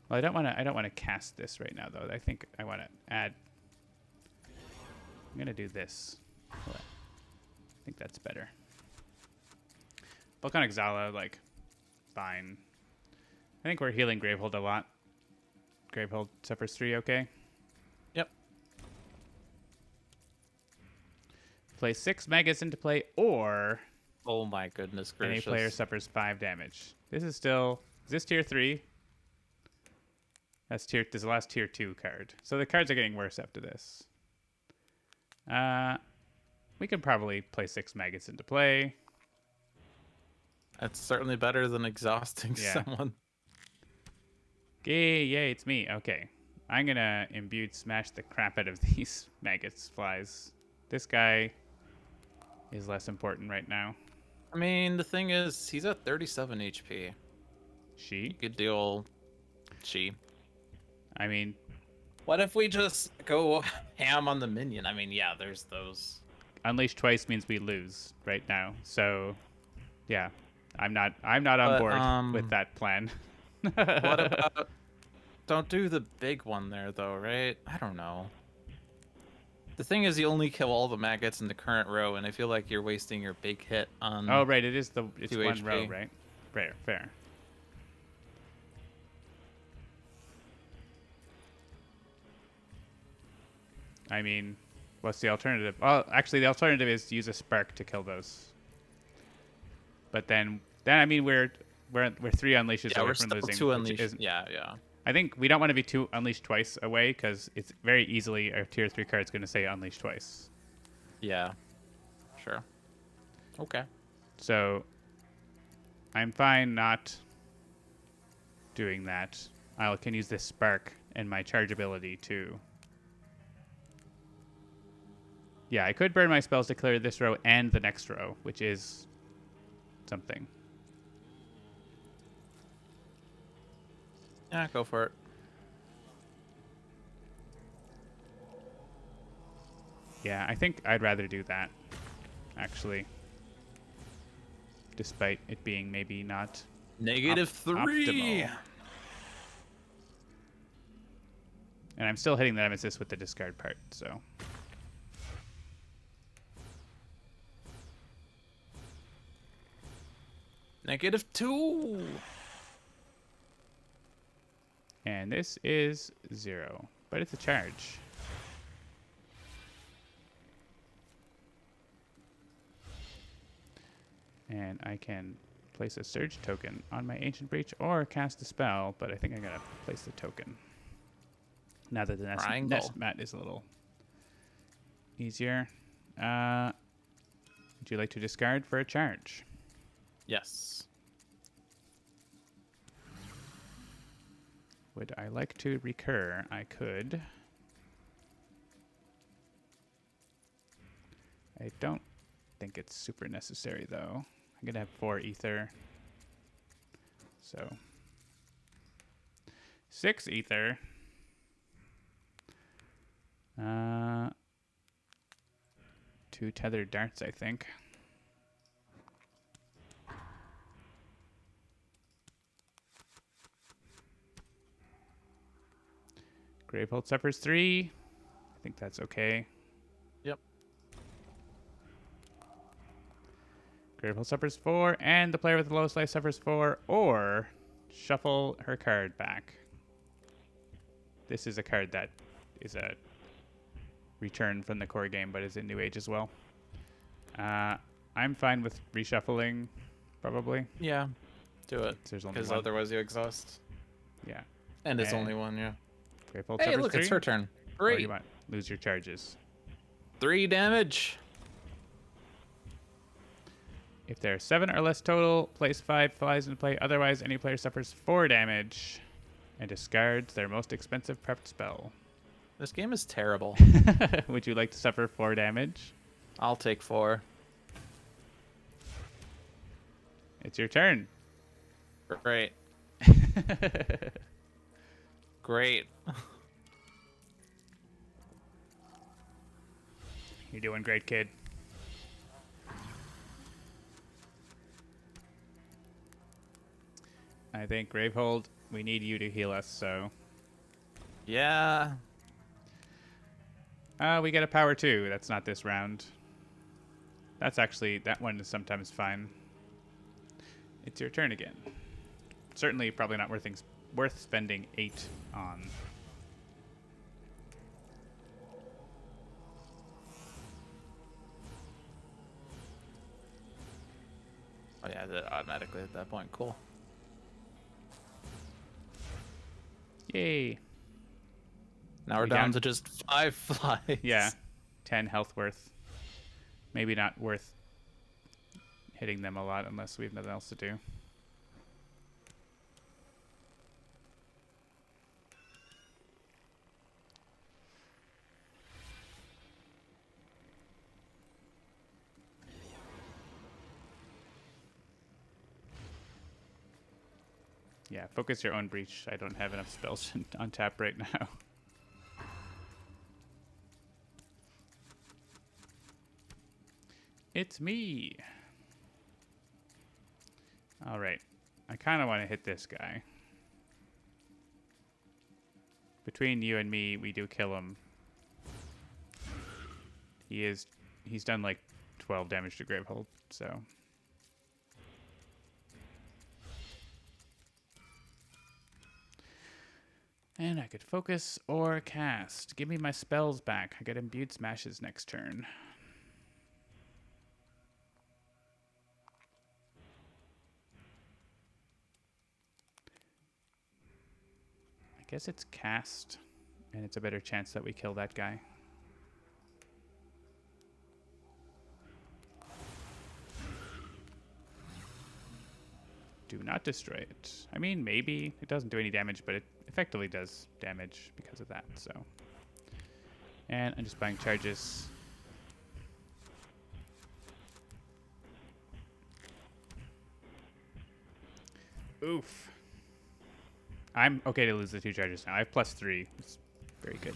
Well, I don't want to cast this right now though. I think I want to add. I'm gonna do this. I think that's better. Volcanic Xala, like, fine. I think we're healing Gravehold a lot. Gravehold suffers 3, okay? Yep. Play 6 Megas into play, or Oh my goodness gracious. any player suffers 5 damage. This is still... Is this tier 3? This is the last tier 2 card. So the cards are getting worse after this. We could probably play 6 Maggots into play. That's certainly better than exhausting someone. Yay, it's me. Okay. I'm going to Imbued Smash the crap out of these Maggots flies. This guy is less important right now. I mean, the thing is, he's at 37 HP. She? Good deal. She. I mean... What if we just go ham on the minion? I mean, yeah, there's those. Unleash twice means we lose right now. So, yeah. I'm not on board with that plan. What about... Don't do the big one there, though, right? I don't know. The thing is, you only kill all the maggots in the current row, and I feel like you're wasting your big hit on... Oh, right. It's 1 HP. row, right? Fair. I mean, what's the alternative? Well, actually, the alternative is to use a spark to kill those. But then I mean, we're 3 unleashes away from losing. 2 unleashed. Yeah. I think we don't want to be 2 unleashed twice away because it's very easily a tier 3 card's going to say unleash twice. Yeah. Sure. Okay. So I'm fine not doing that. I can use this spark and my charge ability to... Yeah, I could burn my spells to clear this row and the next row, which is something. Yeah, go for it. Yeah, I think I'd rather do that, actually. Despite it being maybe not... -3! Optimal. And I'm still hitting the Nemesis with the discard part, so... -2! And this is 0, but it's a charge. And I can place a Surge token on my Ancient Breach or cast a spell, but I think I'm going to place the token. Now that the nest mat is a little easier. Would you like to discard for a charge? Yes. Would I like to recur? I could. I don't think it's super necessary, though. I'm going to have 4 ether. So 6 ether. 2 tethered darts, I think. Gravehold suffers 3. I think that's okay. Yep. Gravehold suffers 4, and the player with the lowest life suffers 4, or shuffle her card back. This is a card that is a return from the core game, but is in New Age as well. I'm fine with reshuffling, probably. Yeah, do it. There's only Because one. otherwise you exhaust. Yeah. And it's only one, yeah. Gravehold Hey, suffers look, 3. it's her turn. Or 3. you might lose your charges. 3 damage. If there are 7 or less total, place 5 flies into play. Otherwise, any player suffers 4 damage and discards their most expensive prepped spell. This game is terrible. Would you like to suffer 4 damage? I'll take 4. It's your turn. Great. Great. You're doing great, kid. I think Gravehold, we need you to heal us, so... Yeah. We get a power 2. That's not this round. That's actually... That one is sometimes fine. It's your turn again. Certainly probably not worth spending 8 on. Oh yeah, that automatically at that point. Cool. Yay. Now we're down to just 5 flies. Yeah. 10 health worth. Maybe not worth hitting them a lot unless we have nothing else to do. Yeah, focus your own breach. I don't have enough spells on tap right now. It's me. All right. I kind of want to hit this guy. Between you and me, we do kill him. He's done like 12 damage to Gravehold, so... And I could focus or cast. Give me my spells back. I get imbued smashes next turn. I guess it's cast, and it's a better chance that we kill that guy. Do not destroy it. I mean, maybe. It doesn't do any damage, but it effectively does damage because of that, so. And I'm just buying charges. Oof. I'm okay to lose the 2 charges now. I have +3. It's very good.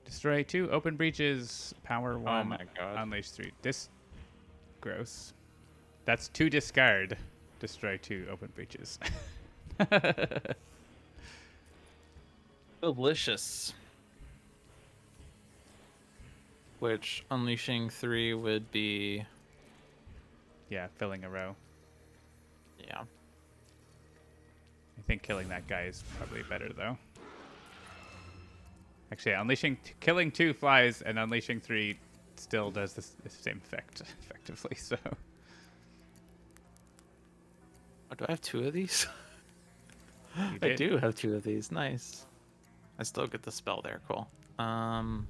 Destroy 2 open breaches. Power 1. Oh my god. Unleash 3. Gross. That's 2 discard. Destroy 2 open breaches. Delicious. Which unleashing 3 would be. Yeah, filling a row. Yeah. I think killing that guy is probably better though. Actually, killing 2 flies and unleashing 3 still does the same effect effectively. So. Oh, do I have 2 of these? You I did. do have 2 of these. Nice. I still get the spell there. Cool. Although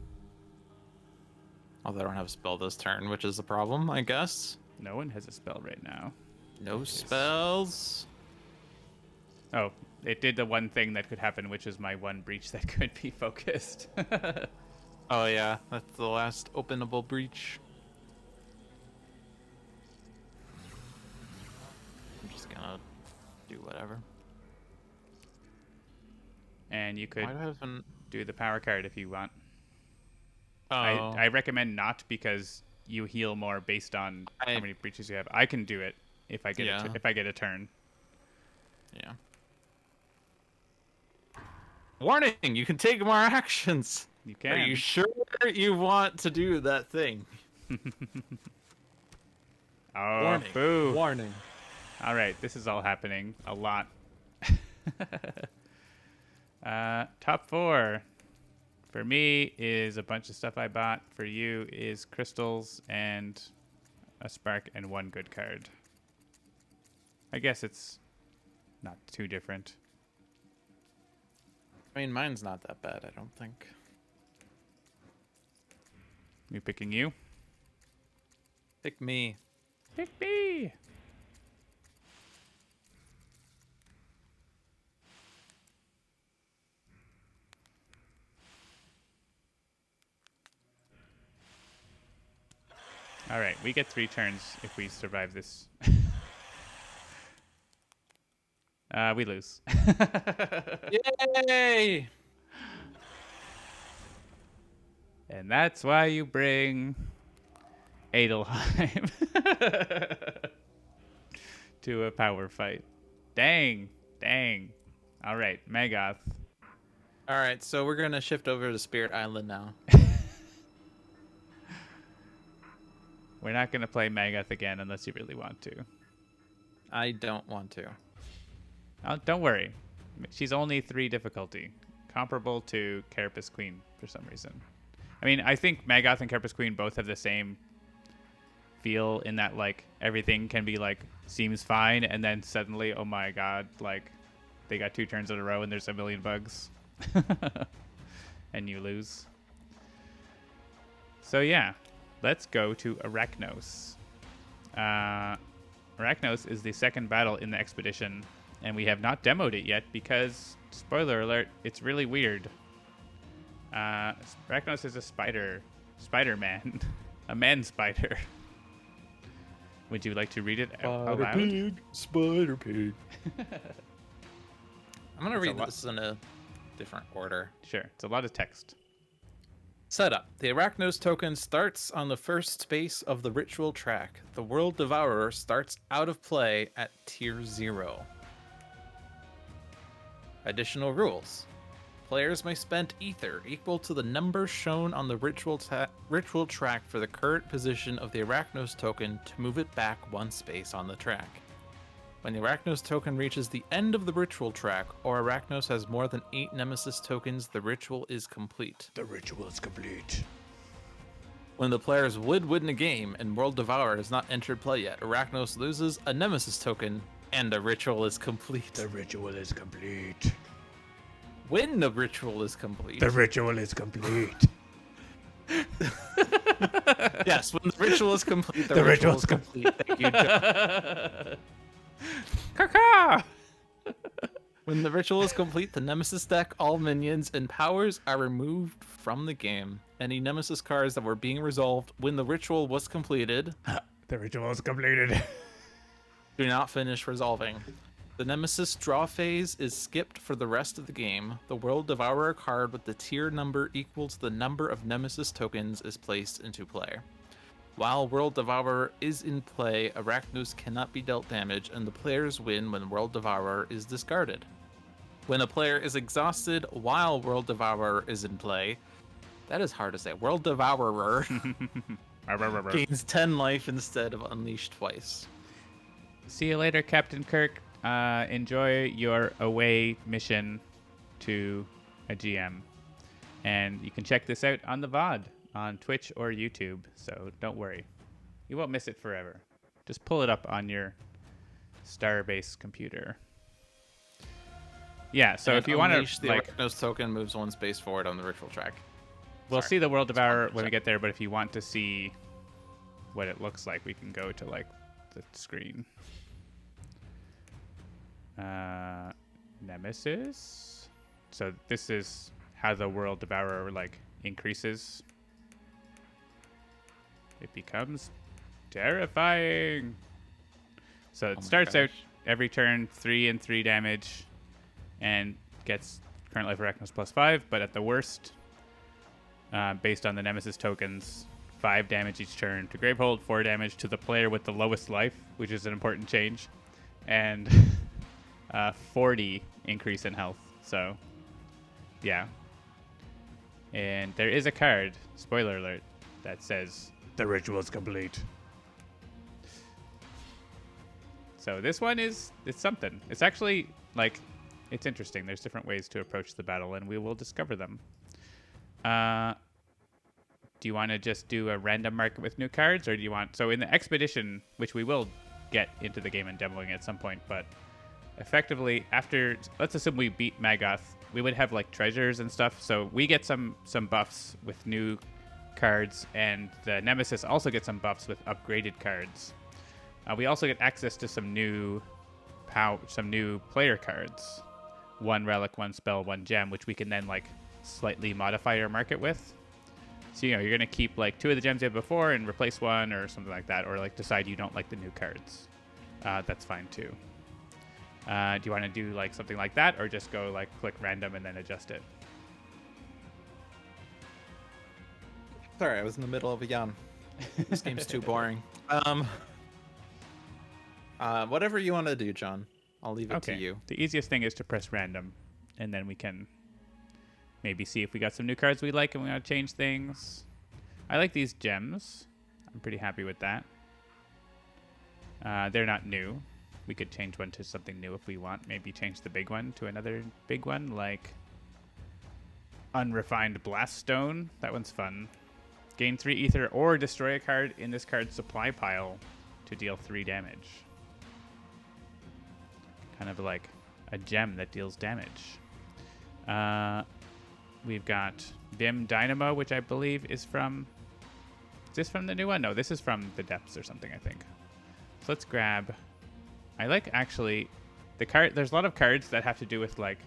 I don't have a spell this turn, which is a problem, I guess. No one has a spell right now. No spells. Oh, it did the one thing that could happen, which is my 1 breach that could be focused. Oh yeah, that's the last openable breach. I'm just gonna do whatever. And you could Why haven't... do the power card if you want. Oh. I recommend not because you heal more based on how many breaches you have. I can do it if I get if I get a turn. Yeah. Warning, you can take more actions. You can. Are you sure you want to do that thing? Oh, Warning. boo. Warning. All right, this is all happening a lot. Top 4 for me is a bunch of stuff I bought. For you is crystals and a spark and 1 good card. I guess it's not too different. I mean, mine's not that bad, I don't think. Me picking you? Pick me. Pick me! All right, we get 3 turns if we survive this. We lose. Yay! And that's why you bring Adelheim to a power fight. Dang. All right, Megoth. All right, so we're going to shift over to Spirit Island now. We're not going to play Megoth again unless you really want to. I don't want to. Oh, don't worry. She's only 3 difficulty, comparable to Carapace Queen for some reason. I mean, I think Megoth and Carapace Queen both have the same feel in that, like, everything can be, like, seems fine, and then suddenly, oh my god, like, they got 2 turns in a row and there's a million bugs. And you lose. So, yeah. Let's go to Arachnos. Arachnos is the second battle in the expedition, and we have not demoed it yet because, spoiler alert, it's really weird. Arachnos is a Spider-Man, a man spider. Would you like to read it out loud? Spider pig. I'm going to read lot. this in a different order. Sure, it's a lot of text. Setup. The Arachnos token starts on the first space of the ritual track. The World Devourer starts out of play at tier 0. Additional rules. Players may spend ether equal to the number shown on the ritual track for the current position of the Arachnos token to move it back 1 space on the track. When the Arachnos token reaches the end of the ritual track, or Arachnos has more than 8 Nemesis tokens, the ritual is complete. The ritual is complete. When the players would win a game and World Devourer has not entered play yet, Arachnos loses a Nemesis token, and the ritual is complete. The ritual is complete. When the ritual is complete. The ritual is complete. Yes, when the ritual is complete, the ritual is complete. Thank you, Joe. Caca! When the ritual is complete, the Nemesis deck, all minions, and powers are removed from the game. Any Nemesis cards that were being resolved when the ritual was completed... The ritual is completed. Do not finish resolving. The Nemesis draw phase is skipped for the rest of the game. The World Devourer card with the tier number equal to the number of Nemesis tokens is placed into play. While World Devourer is in play, Arachnos cannot be dealt damage, and the players win when World Devourer is discarded. When a player is exhausted while World Devourer is in play, that is hard to say, World Devourer gains 10 life instead of Unleashed twice. See you later, Captain Kirk. Enjoy your away mission to a GM. And you can check this out on the VOD on Twitch or YouTube, so don't worry. You won't miss it forever. Just pull it up on your Starbase computer. Yeah, so if you want to, the like, Arachnos token moves 1 space forward on the ritual track. we'll see the World Devourer when we 100%. get there, but if you want to see what it looks like, we can go to, like, the screen. Nemesis. So this is how the World Devourer, like, increases. It becomes terrifying. So it starts out every turn 3 and 3 damage and gets current life Arachnos +5, but at the worst, based on the Nemesis tokens, 5 damage each turn to Gravehold, 4 damage to the player with the lowest life, which is an important change, and 40 increase in health. So Yeah. And there is a card, spoiler alert, that says, "The ritual's complete." So this one it's something. It's actually, like, it's interesting. There's different ways to approach the battle, and we will discover them. Do you want to just do a random market with new cards, or do you want... So in the expedition, which we will get into the game and demoing at some point, but effectively after... Let's assume we beat Megoth. We would have, like, treasures and stuff. So we get some buffs with new cards, and the Nemesis also gets some buffs with upgraded cards. We also get access to some new player cards. 1 relic, 1 spell, 1 gem, which we can then, like, slightly modify our market with. So, you're going to keep, like, 2 of the gems you had before and replace 1 or something like that, or, like, decide you don't like the new cards. That's fine, too. Do you want to do, like, something like that, or just go, like, click random and then adjust it? Sorry, I was in the middle of a yawn. This game's too boring. Whatever you want to do, John. I'll leave it to you. The easiest thing is to press random, and then we can maybe see if we got some new cards we like and we want to change things. I like these gems. I'm pretty happy with that. They're not new. We could change one to something new if we want. Maybe change the big one to another big one, like Unrefined Blaststone. That one's fun. Gain 3 ether or destroy a card in this card's supply pile to deal 3 damage. Kind of like a gem that deals damage. We've got Bim Dynamo, which I believe is from... Is this from the new one? No, this is from the depths or something, I think. So let's grab... I like, actually, the card... There's a lot of cards that have to do with, like,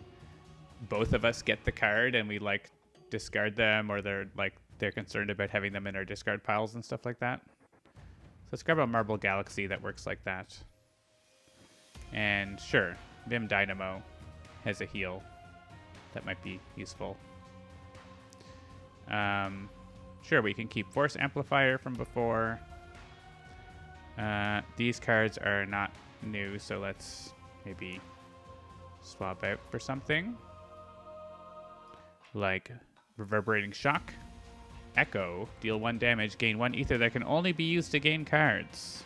both of us get the card and we, like, discard them, or they're concerned about having them in our discard piles and stuff like that. So let's grab a Marble Galaxy that works like that. And sure, Bim Dynamo has a heal. That might be useful. Sure, we can keep Force Amplifier from before. These cards are not new, so let's maybe swap out for something. Like Reverberating Shock. Echo. Deal 1 damage, gain 1 ether that can only be used to gain cards.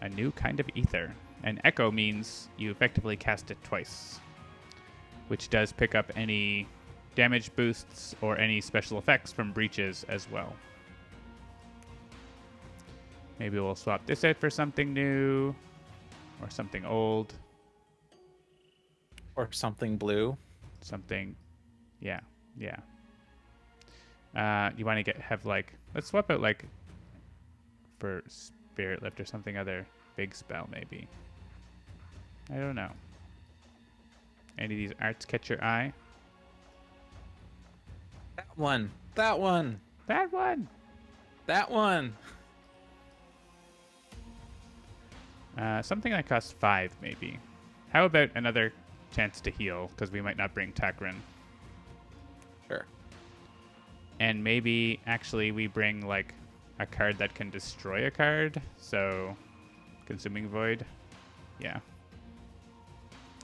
A new kind of ether. And Echo means you effectively cast it twice, which does pick up any damage boosts or any special effects from breaches as well. Maybe we'll swap this out for something new or something old. Or something blue. Something, yeah. You want to have, like, let's swap out, like, for Spirit Lift or something other big spell, maybe. I don't know. Any of these arts catch your eye? That one. That one. That one. That one. Something that costs 5, maybe. How about another chance to heal? Because we might not bring Takrin. Sure. And maybe, actually, we bring, like, a card that can destroy a card. So, Consuming Void. Yeah.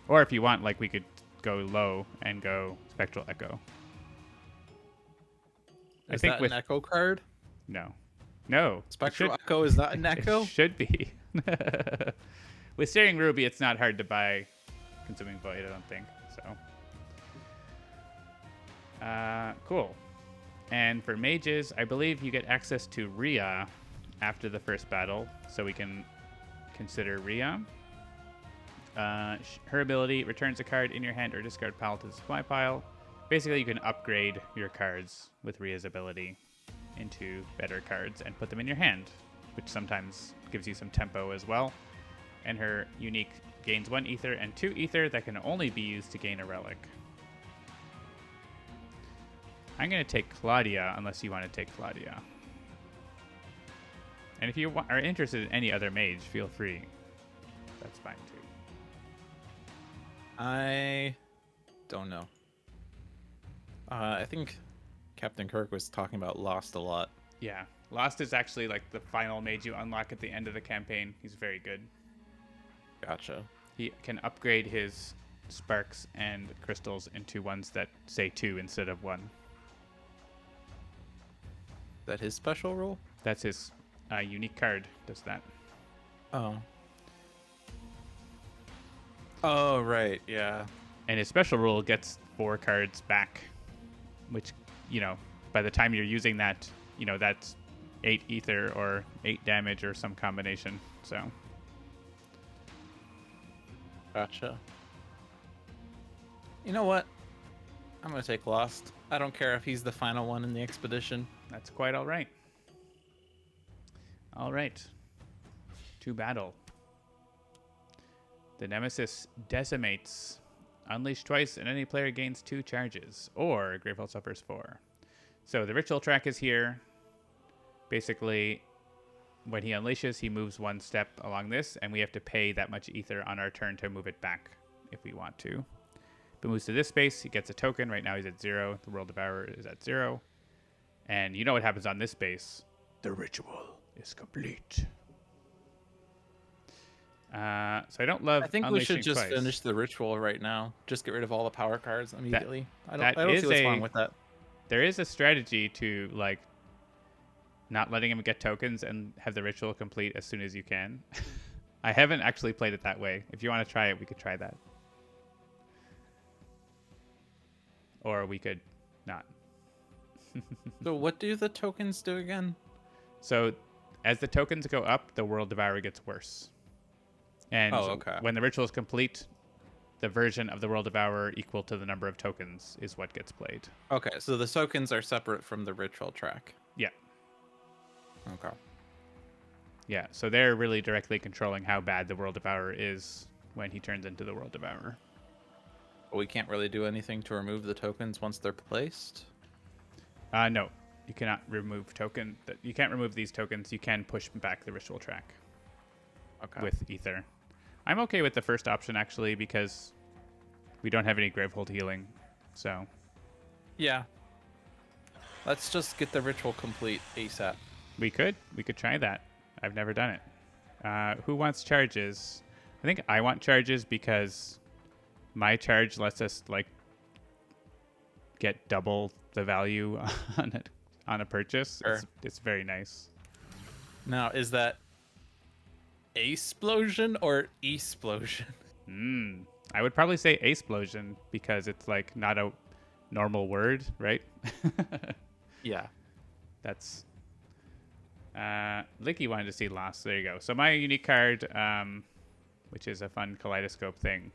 Or if you want, like, we could go low and go Spectral Echo. Is that an Echo card? No. Spectral Echo is not an Echo? It should be. With Searing Ruby, it's not hard to buy Consuming Void, I don't think. So, cool. And for mages, I believe you get access to Rhea after the first battle, so we can consider Rhea. Her ability returns a card in your hand or discard pile to the supply pile. Basically, you can upgrade your cards with Rhea's ability into better cards and put them in your hand, which sometimes gives you some tempo as well. And her unique gains 1 ether and 2 ether that can only be used to gain a relic. I'm going to take Claudia unless you want to take Claudia. And if you are interested in any other mage, feel free. That's fine too. I don't know. I think Captain Kirk was talking about Lost a lot. Yeah. Lost is actually like the final mage you unlock at the end of the campaign. He's very good. Gotcha. He can upgrade his sparks and crystals into ones that say 2 instead of 1. That his special rule? That's his unique card. Does that? Oh. Oh, right. Yeah. And his special rule gets 4 cards back, which, by the time you're using that, that's 8 ether or 8 damage or some combination. So. Gotcha. You know what? I'm going to take Lost. I don't care if he's the final one in the expedition. That's quite all right. All right. To battle. The Nemesis decimates. Unleash twice and any player gains 2 charges. Or Gravehold suffers 4. So the ritual track is here. Basically, when he unleashes, he moves 1 step along this, and we have to pay that much ether on our turn to move it back if we want to. If he moves to this space, he gets a token. Right now he's at 0. The World Devourer is at 0. And you know what happens on this space? The ritual is complete. So I don't love. I think we should just finish the ritual right now. Just get rid of all the power cards immediately. I don't see what's wrong with that. There is a strategy to not letting him get tokens and have the ritual complete as soon as you can. I haven't actually played it that way. If you want to try it, we could try that. Or we could not. So what do the tokens do again? So as the tokens go up, the World Devourer gets worse. And when the ritual is complete, the version of the World Devourer equal to the number of tokens is what gets played. Okay, so the tokens are separate from the ritual track. Yeah. Okay. Yeah, so they're really directly controlling how bad the World Devourer is when he turns into the World Devourer. But we can't really do anything to remove the tokens once they're placed? No. You cannot remove token. You can't remove these tokens. You can push back the ritual track with ether. I'm okay with the first option, actually, because we don't have any Gravehold healing. So. Yeah. Let's just get the ritual complete ASAP. We could try that. I've never done it. Who wants charges? I think I want charges because my charge lets us get double the value on a purchase. Sure. It's very nice. Now, is that Aceplosion or Explosion? I would probably say Aceplosion because it's not a normal word, right? Yeah. That's Licky wanted to see Lost. There you go. So my unique card, which is a fun kaleidoscope thing,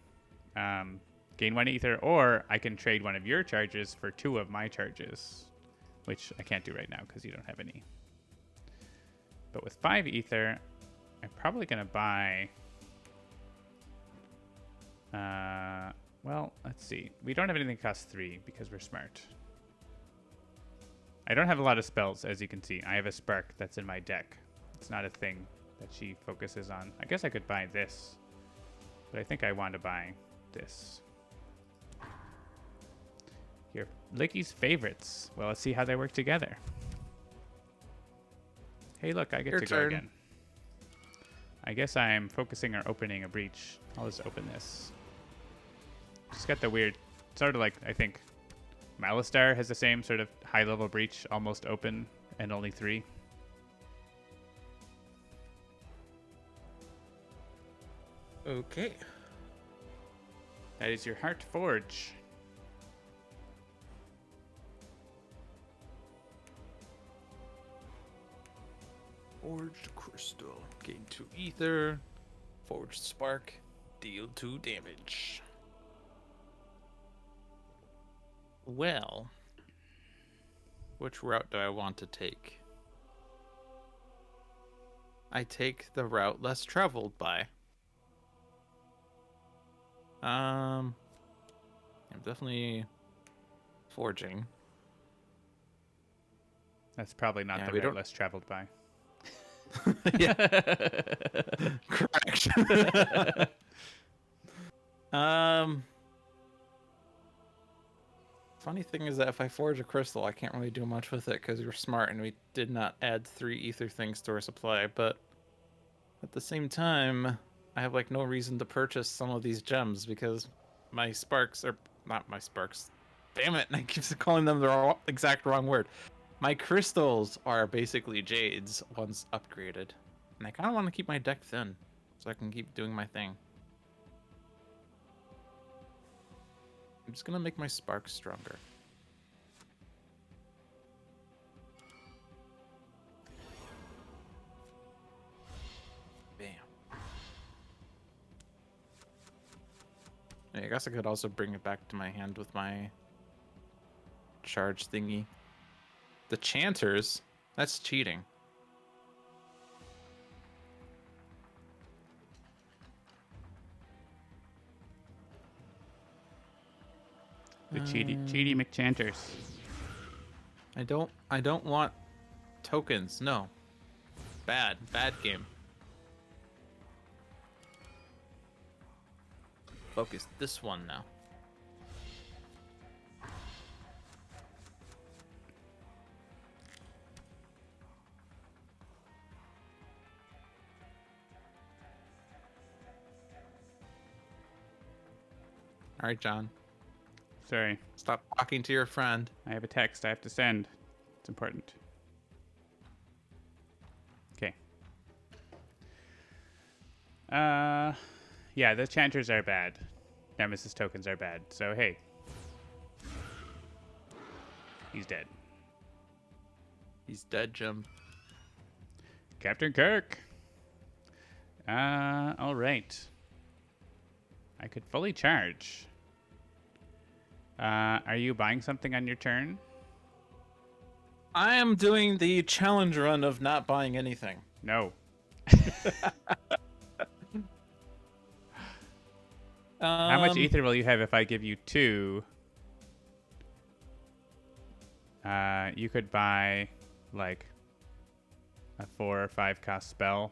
gain 1 ether, or I can trade one of your charges for 2 of my charges, which I can't do right now because you don't have any. But with 5 ether, I'm probably going to buy... well, let's see. We don't have anything that costs 3 because we're smart. I don't have a lot of spells, as you can see. I have a Spark that's in my deck. It's not a thing that she focuses on. I guess I could buy this, but I think I want to buy this. Your Licky's favorites. Well, let's see how they work together. Hey, look, I get to go again. I guess I'm focusing or opening a breach. I'll just open this. Just got the weird, sort of I think Malistar has the same sort of high-level breach, almost open, and only 3. Okay. That is your Heart Forge. Forged Crystal. Gain 2 ether. Forged Spark. Deal 2 damage. Well, which route do I want to take? I take the route less traveled by. I'm definitely forging. That's probably not the route less traveled by. Yeah. Correct. Funny thing is that if I forge a crystal, I can't really do much with it because you're smart and we did not add 3 ether things to our supply. But at the same time, I have no reason to purchase some of these gems because my sparks are not my sparks. Damn it! I keep calling them the exact wrong word. My crystals are basically jades once upgraded, and I kind of want to keep my deck thin so I can keep doing my thing. I'm just gonna make my sparks stronger. Bam. I guess I could also bring it back to my hand with my charge thingy. The Chanters, that's cheating. The cheaty McChanters. I don't want tokens. No. Bad game. Focus this one now. All right, John. Sorry. Stop talking to your friend. I have a text I have to send. It's important. Okay. Yeah, the Chanters are bad. Nemesis tokens are bad. So, hey. He's dead. He's dead, Jim. Captain Kirk. All right. I could fully charge. Are you buying something on your turn? I am doing the challenge run of not buying anything. No. How much ether will you have if I give you 2? You could buy, like, a 4 or 5 cost spell.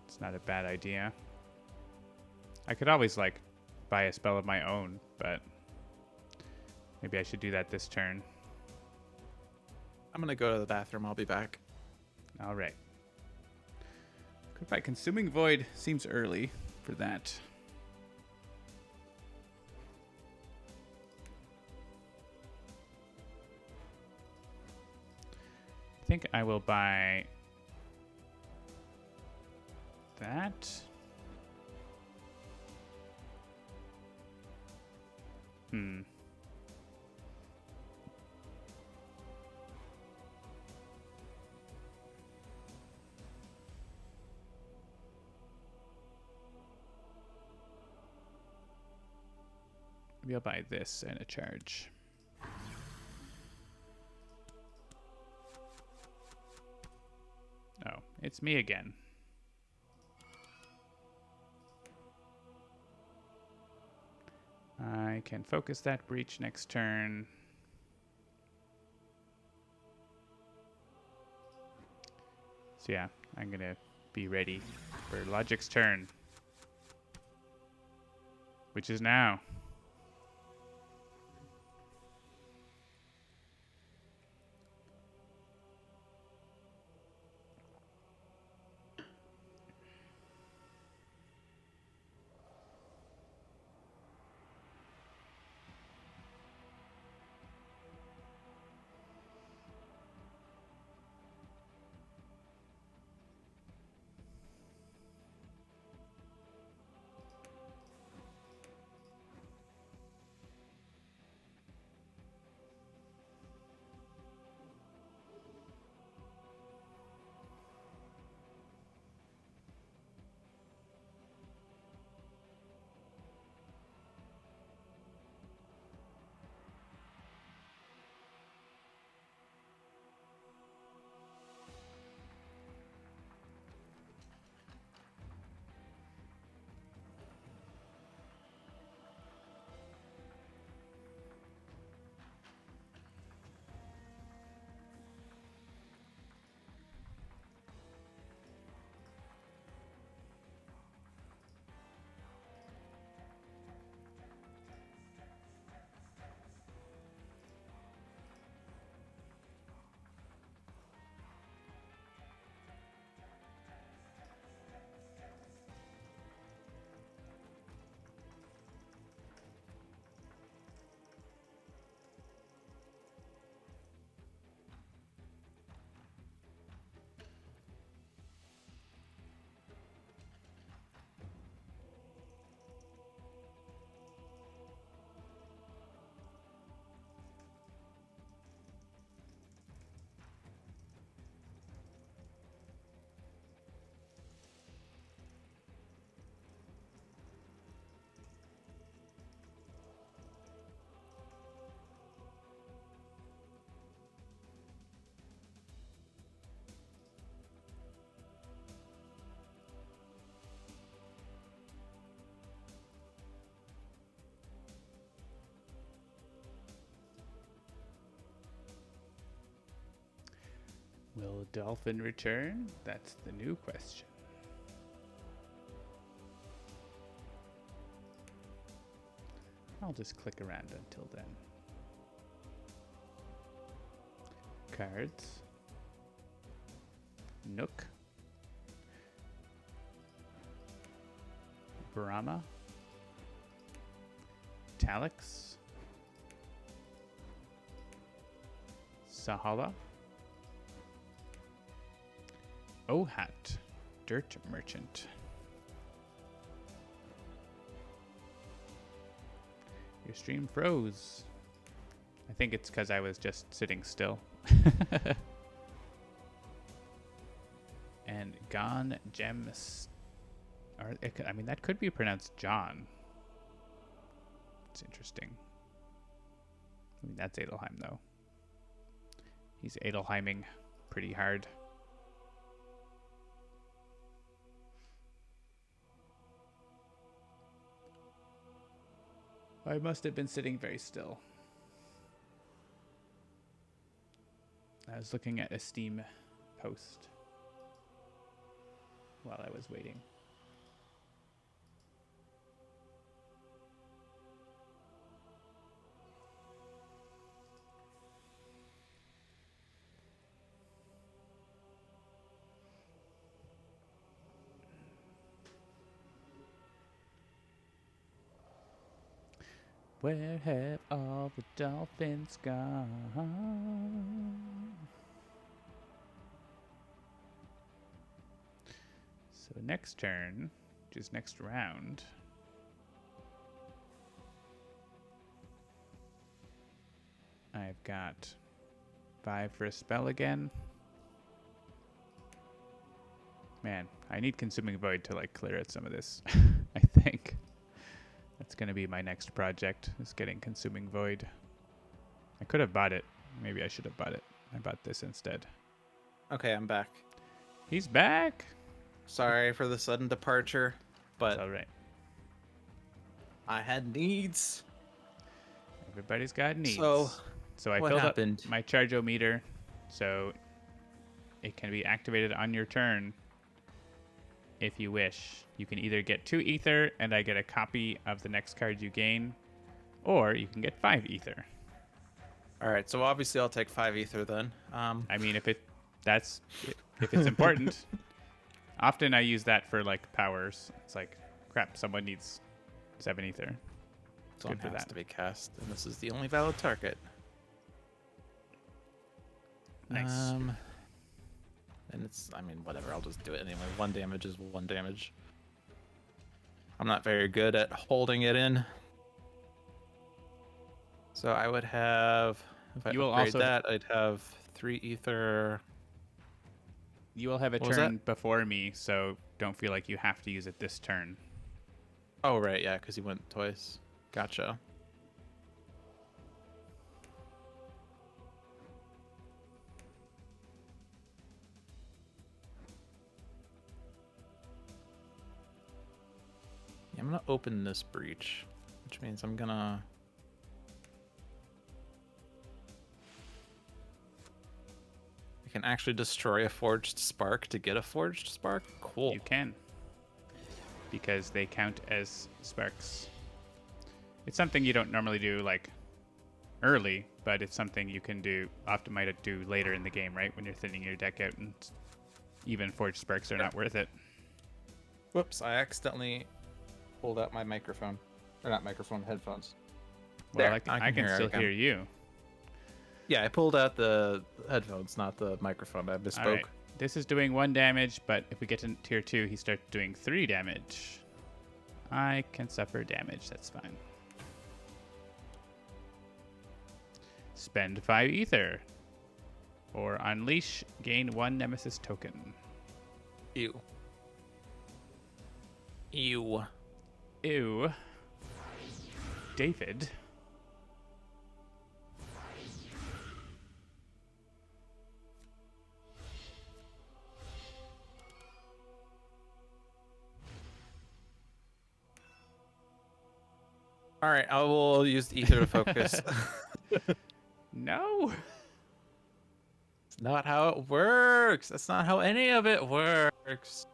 It's not a bad idea. I could always, like, buy a spell of my own, but maybe I should do that this turn. I'm gonna go to the bathroom. I'll be back. All right. Goodbye. Consuming Void seems early for that. I think I will buy that. Maybe I'll buy this and a charge. Oh, it's me again. I can focus that breach next turn. So yeah, I'm gonna be ready for Logic's turn, which is now. Will Dolphin return? That's the new question. I'll just click around until then. Cards. Nook. Brahma. Talix. Sahala. Ohat. Dirt Merchant. Your stream froze. I think it's because I was just sitting still. And Gon Gems. I mean, that could be pronounced John. It's interesting. I mean, that's Adelheim, though. He's Adelheiming pretty hard. I must have been sitting very still. I was looking at a Steam post while I was waiting. Where have all the dolphins gone? So next turn, which is next round, I've got 5 for a spell again. Man, I need Consuming Void to like clear out some of this, I think. That's going to be my next project, is getting Consuming Void. I could have bought it. Maybe I should have bought it. I bought this instead. Okay, I'm back. He's back! Sorry for the sudden departure, but It's all right. I had needs. Everybody's got needs. So I what filled happened? up my charge-o-meter, so it can be activated on your turn if you wish. You can either get 2 ether and I get a copy of the next card you gain, or you can get 5 ether. All right, so obviously I'll take 5 ether then. I mean, if it's important. Often I use that for like powers. It's like, crap, someone needs 7 ether. It's good for that. to be cast, and this is the only valid target. Nice. And it's, I mean, whatever, I'll just do it anyway. 1 damage is 1 damage. I'm not very good at holding it in. So I would have, if I upgrade that, I'd have 3 ether. You will have a What was turn before me, so don't feel like you have to use it this turn. Oh, right, yeah, because he went twice. Gotcha. I'm gonna open this breach, which means I'm gonna... I can actually destroy a forged spark to get a forged spark? Cool. You can, because they count as sparks. It's something you don't normally do like early, but it's something you can do, often might do later in the game, right? When you're thinning your deck out, and even forged sparks are not worth it. Whoops, I accidentally pulled out my microphone. Or not microphone, headphones. Well, I can still hear you. Yeah, I pulled out the headphones, not the microphone. I misspoke. All right. This is doing 1 damage, but if we get to tier 2, he starts doing 3 damage. I can suffer damage, that's fine. Spend 5 ether. Or unleash, gain 1 Nemesis token. Ew. Ew. Ew. David. All right, I will use the ether to focus. No. Not how it works. That's not how any of it works.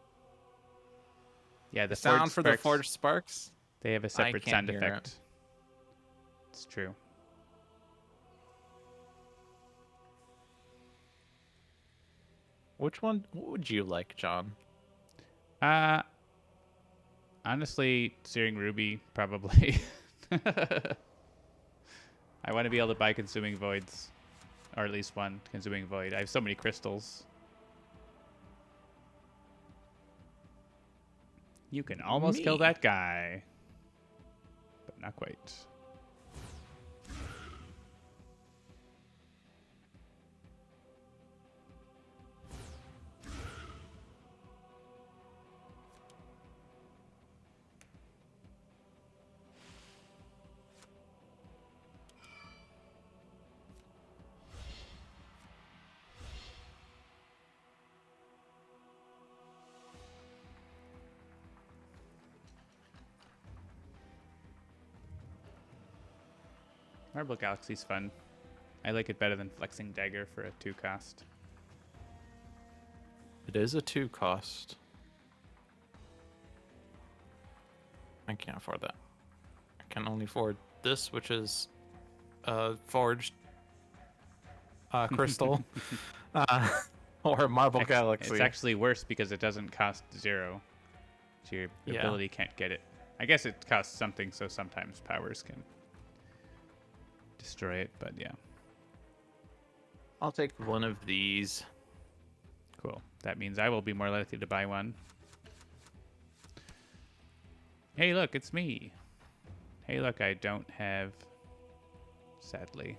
Yeah, The the sound forged for the sparks, forged sparks. they have a separate can't sound hear effect. it. It's true. Which one? What would you like, John? Uh, honestly, Searing Ruby, probably. I want to be able to buy Consuming Voids. Or at least one Consuming Void. I have so many crystals. You can almost kill that guy. But not quite. Marble Galaxy's fun. I like it better than Flexing Dagger for a 2 cost. It is a 2 cost. I can't afford that. I can only afford this, which is forged crystal or Marble Galaxy. It's actually worse because it doesn't cost 0. So your ability can't get it. I guess it costs something, so sometimes powers can destroy it, but yeah. I'll take one of these. Cool. That means I will be more likely to buy one. Hey, look, it's me. Hey, look, I don't have... Sadly.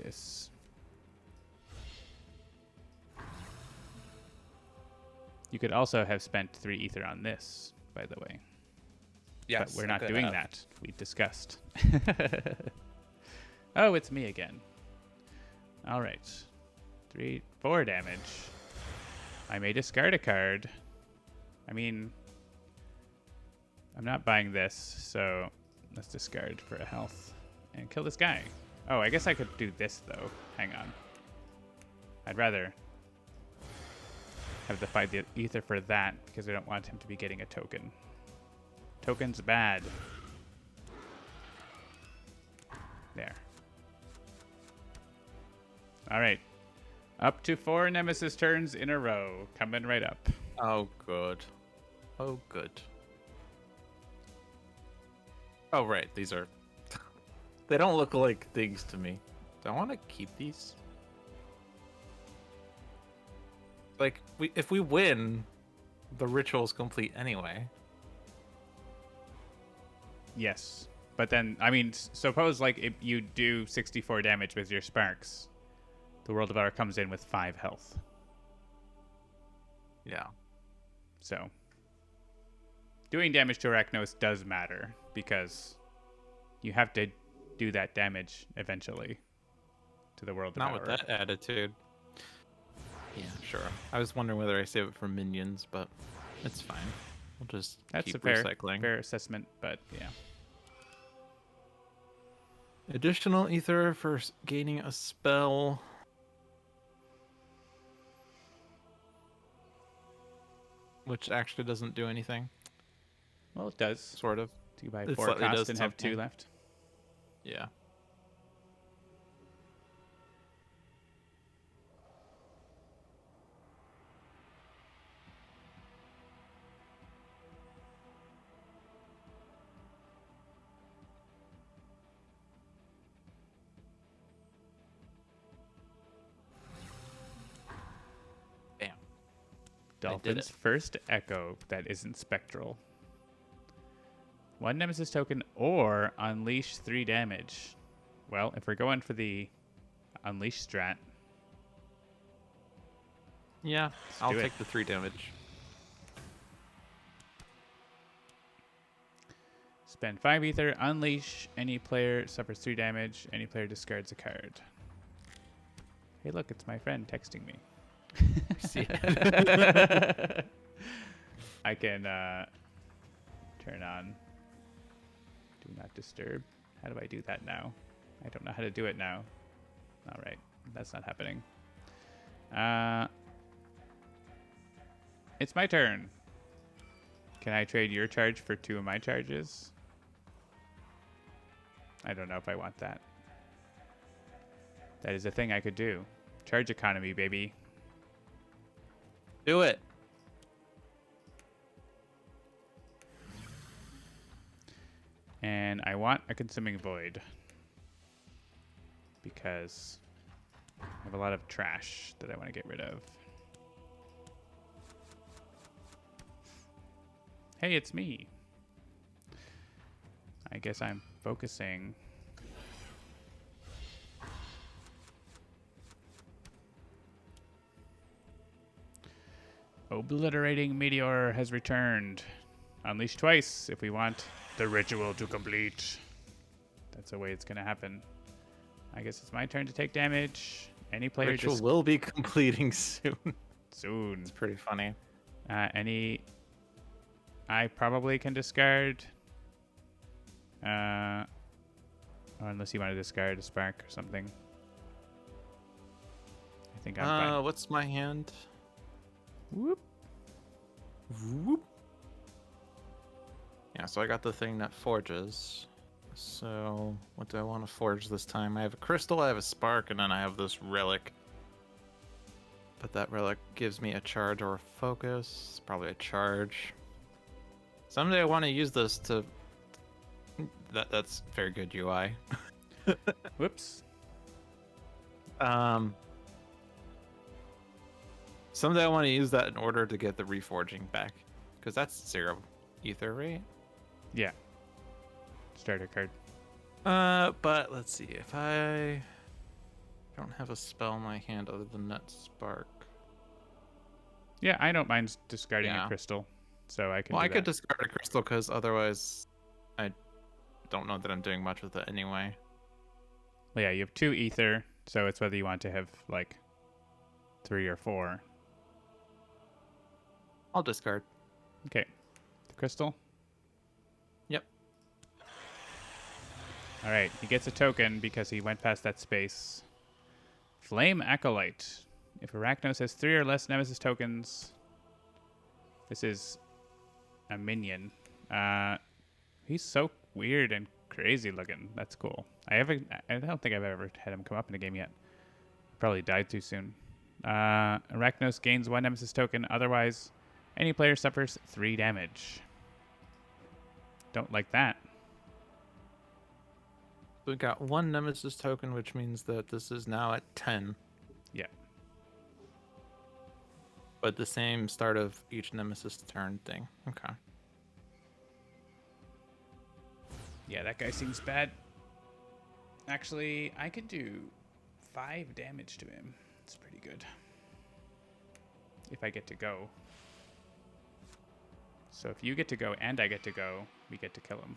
This. You could also have spent 3 ether on this, by the way. Yes, but we're not doing that. We discussed. Oh, it's me again. All right. 4 damage. I may discard a card. I mean, I'm not buying this, so let's discard for a health and kill this guy. Oh, I guess I could do this, though. Hang on. I'd rather have to fight the ether for that because I don't want him to be getting a token. Token's bad. There. All right. Up to 4 Nemesis turns in a row. Coming right up. Oh, good. Oh, good. Oh, right. These are... They don't look like things to me. Do I want to keep these? Like, if we win, the ritual's complete anyway. Yes. But then, I mean, suppose, like, if you do 64 damage with your sparks, the World of Art comes in with 5 health. Yeah. So, doing damage to Arachnos does matter, because you have to do that damage eventually to the World of Art. Not with that attitude. Yeah, sure. I was wondering whether I save it for minions, but it's fine. We'll just That's keep a recycling. fair assessment, but yeah. Additional ether for gaining a spell. Which actually doesn't do anything. Well, it does. Sort of. You buy It 4 slightly cost does and have 2 something. left. Yeah. Bam. Dolphin's first echo that isn't spectral. 1 Nemesis token or unleash 3 damage. Well, if we're going for the unleash strat, Yeah, Let's I'll do it. take the 3 damage. spend 5 ether, unleash, any player suffers 3 damage, any player discards a card. Hey, look, it's my friend texting me. See. I can turn on Do Not Disturb. How do I do that now? I don't know how to do it now. All right, that's not happening. It's my turn. Can I trade your charge for 2 of my charges? I don't know if I want that. That is a thing I could do. Charge economy, baby. Do it. And I want a Consuming Void. Because I have a lot of trash that I want to get rid of. Hey, it's me. I guess I'm focusing. Obliterating Meteor has returned. Unleash twice if we want the ritual to complete. That's the way it's going to happen. I guess it's my turn to take damage. Any player Ritual just... will be completing soon. Soon. It's pretty funny. I probably can discard. Or unless you want to discard a spark or something. I think I'm fine. What's my hand? Whoop. Whoop. Yeah, so I got the thing that forges. So what do I want to forge this time? I have a crystal, I have a spark, and then I have this relic. But that relic gives me a charge or a focus. Probably a charge. Someday I want to use this to... That's very good UI. Whoops. Someday I want to use that in order to get the reforging back. Because that's 0 ether, right? Yeah. Starter card. But let's see. If I don't have a spell in my hand other than that spark. Yeah, I don't mind discarding Yeah. a crystal. So I can Well, do I could that. discard a crystal because otherwise I don't know that I'm doing much with it anyway. Well, yeah, you have 2 ether, so it's whether you want to have, like, 3 or 4. I'll discard. Okay. The crystal? Yep. All right, he gets a token because he went past that space. Flame Acolyte. If Arachnos has 3 or less Nemesis tokens, this is a minion. He's so weird and crazy looking. That's cool. I don't think I've ever had him come up in a game yet. Probably died too soon. Arachnos gains 1 Nemesis token. Otherwise, any player suffers 3 damage. Don't like that. We got 1 Nemesis token, which means that this is now at 10. Yeah. But the same start of each Nemesis turn thing. Okay. Yeah, that guy seems bad. Actually, I could do 5 damage to him. It's pretty good. If I get to go. So if you get to go and I get to go, we get to kill him.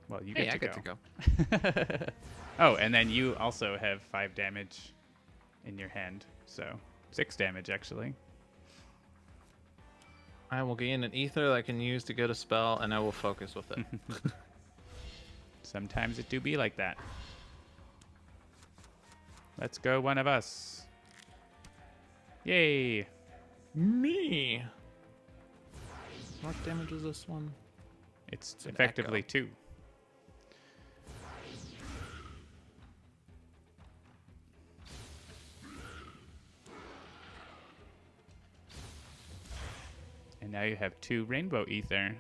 Well, you get I to get go. to go. Oh, and then you also have 5 damage in your hand. So 6 damage, actually. I will gain an ether that I can use to get a spell, and I will focus with it. Sometimes it do be like that. Let's go, one of us. Yay. Me. How much damage is this one? It's an effectively echo. 2. And now you have 2 rainbow ether.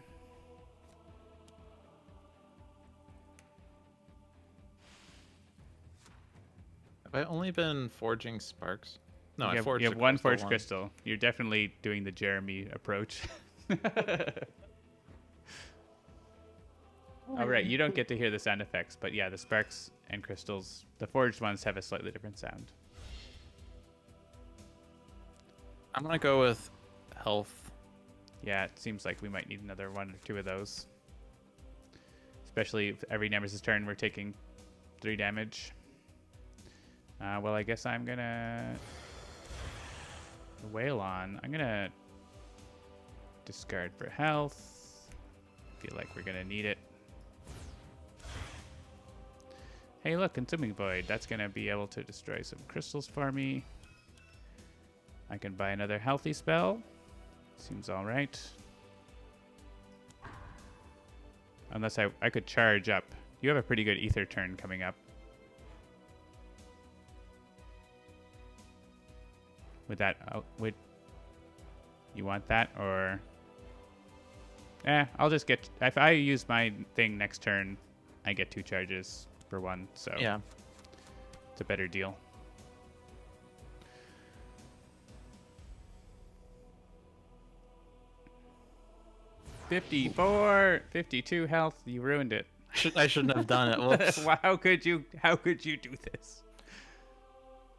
Have I only been forging sparks? No, you I have, forged you a have 1 crystal forged one. crystal. You're definitely doing the Jeremy approach. All right, you don't get to hear the sound effects, but yeah, the sparks and crystals, the forged ones have a slightly different sound. I'm gonna go with health. Yeah, it seems like we might need another 1 or 2 of those. especially if every Nemesis turn we're taking 3 damage. Well, I guess I'm gonna wail on. I'm gonna discard for health. Feel like we're gonna need it. Hey, look, Consuming Void. That's gonna be able to destroy some crystals for me. I can buy another healthy spell. Seems all right. Unless I could charge up. You have a pretty good ether turn coming up. Would that would you want that, or I'll just get, if I use my thing next turn, I get 2 charges for 1, so yeah, it's a better deal. $54, 52 health. You ruined it. I shouldn't have done it. Whoops. How could you do this?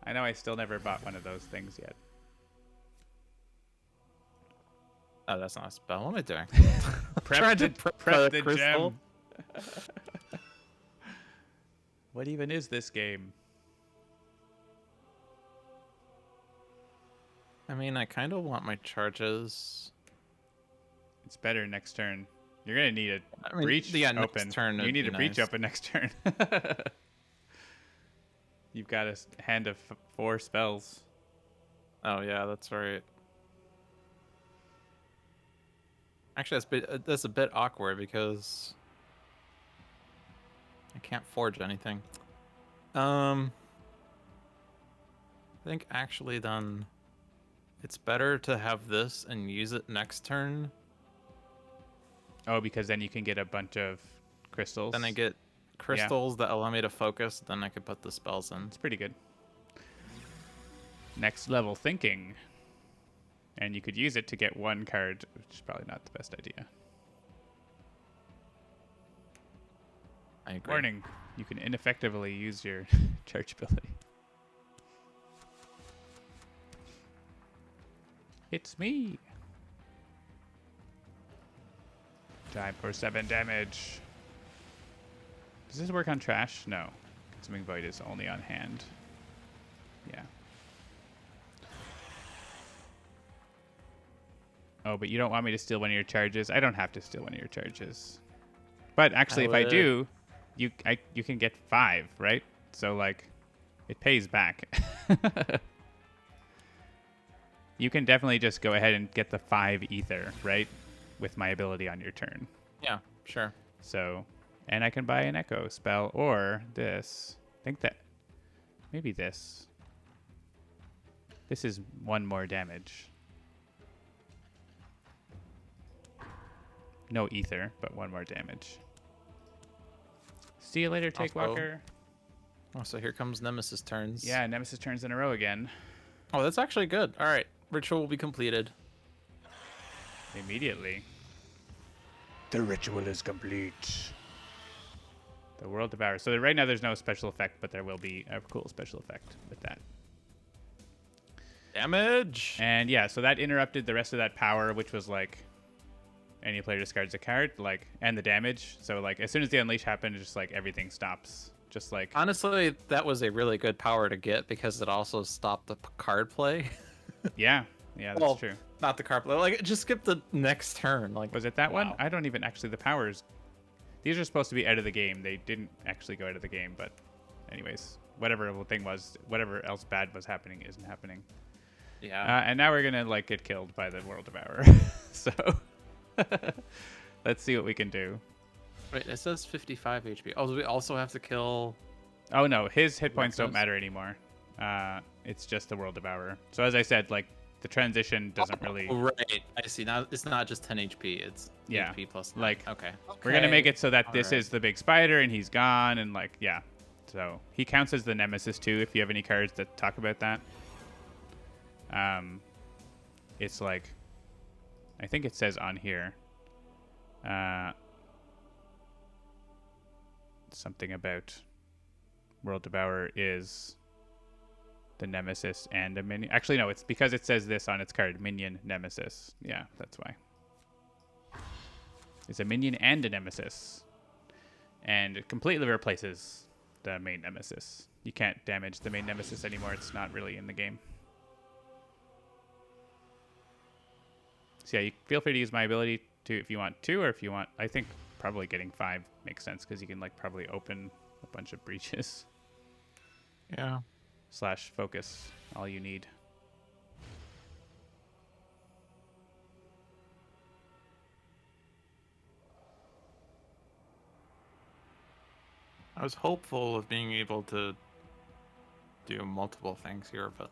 I know I still never bought one of those things yet. Oh, that's not a spell. What am I doing? Prep the crystal. gem. What even is this game? I mean, I kind of want my charges. It's better next turn. You're gonna need a breach next open. turn You need a breach nice. open next turn. You've got a hand of 4 spells. Oh yeah, that's right. Actually, that's a bit awkward because I can't forge anything. I think actually then it's better to have this and use it next turn. Oh, because then you can get a bunch of crystals. Then I get crystals that allow me to focus. Then I could put the spells in. It's pretty good. Next level thinking. And you could use it to get 1 card, which is probably not the best idea. I agree. Warning, you can ineffectively use your charge ability. It's me. Time for 7 damage. Does this work on trash? No. Consuming Void is only on hand. Yeah. Oh, but you don't want me to steal one of your charges? I don't have to steal one of your charges. But actually, if I do, you can get 5, right? So, like, it pays back. You can definitely just go ahead and get the 5 ether, right? With my ability on your turn. Yeah, sure. So, and I can buy an echo spell or this. I think that maybe this. This is 1 more damage. No ether, but 1 more damage. See you later, Take Walker. Oh, so here comes Nemesis turns. Yeah, Nemesis turns in a row again. Oh, that's actually good. All right, ritual will be completed. Immediately. The ritual is complete. The World Devourer. So right now there's no special effect, but there will be a cool special effect with that. Damage! And yeah, so that interrupted the rest of that power, which was like any player discards a card, like, and the damage. So like as soon as the unleash happened, just like everything stops. Just like honestly, that was a really good power to get because it also stopped the card play. yeah, that's true. Not the card play. Like just skip the next turn. Like was it that one? I don't even actually the powers. These are supposed to be out of the game. They didn't actually go out of the game, but anyways, whatever the thing was, whatever else bad was happening isn't happening. Yeah. And now we're gonna like get killed by the World Devourer. So let's see what we can do. Wait, it says 55 HP. Oh, do we also have to kill? Oh no, his hit points don't Arachnos? matter anymore. It's just the World Devourer. So as I said, like the transition doesn't really. Oh, right, I see. Now it's not just 10 HP. It's HP plus 9. Like okay. We're gonna make it so that this Alright. is the big spider and he's gone and like yeah. So he counts as the Nemesis too. If you have any cards that talk about that. It's like, I think it says on here. Something about World Devourer is the Nemesis and a minion. Actually, no, it's because it says this on its card, minion Nemesis. Yeah, that's why. It's a minion and a Nemesis. And it completely replaces the main Nemesis. You can't damage the main Nemesis anymore. It's not really in the game. So yeah, you feel free to use my ability to if you want 2, or if you want, I think probably getting 5 makes sense because you can like probably open a bunch of breaches. Yeah. / focus, all you need. I was hopeful of being able to do multiple things here, but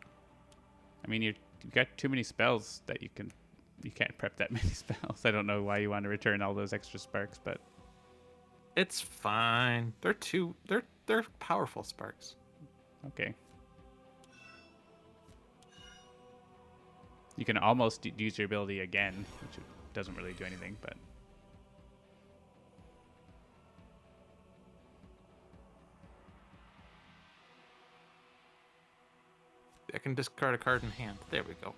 I mean, you've got too many spells that you can't prep that many spells. I don't know why you want to return all those extra sparks, but it's fine. They're powerful sparks. okay. You can almost use your ability again, which doesn't really do anything, but I can discard a card in hand. There we go.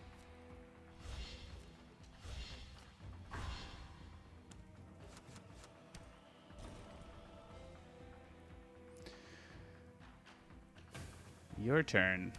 your turn.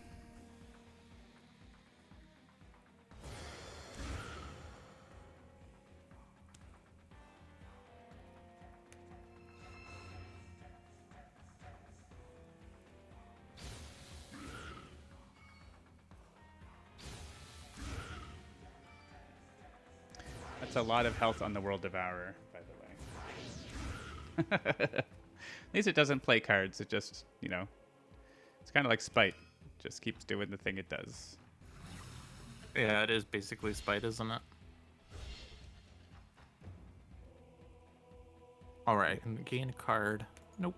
That's a lot of health on the World Devourer, by the way. At least it doesn't play cards. It just, it's kind of like Spite. Just keeps doing the thing it does. Yeah, it is basically Spite, isn't it? Alright, I can gain a card. Nope.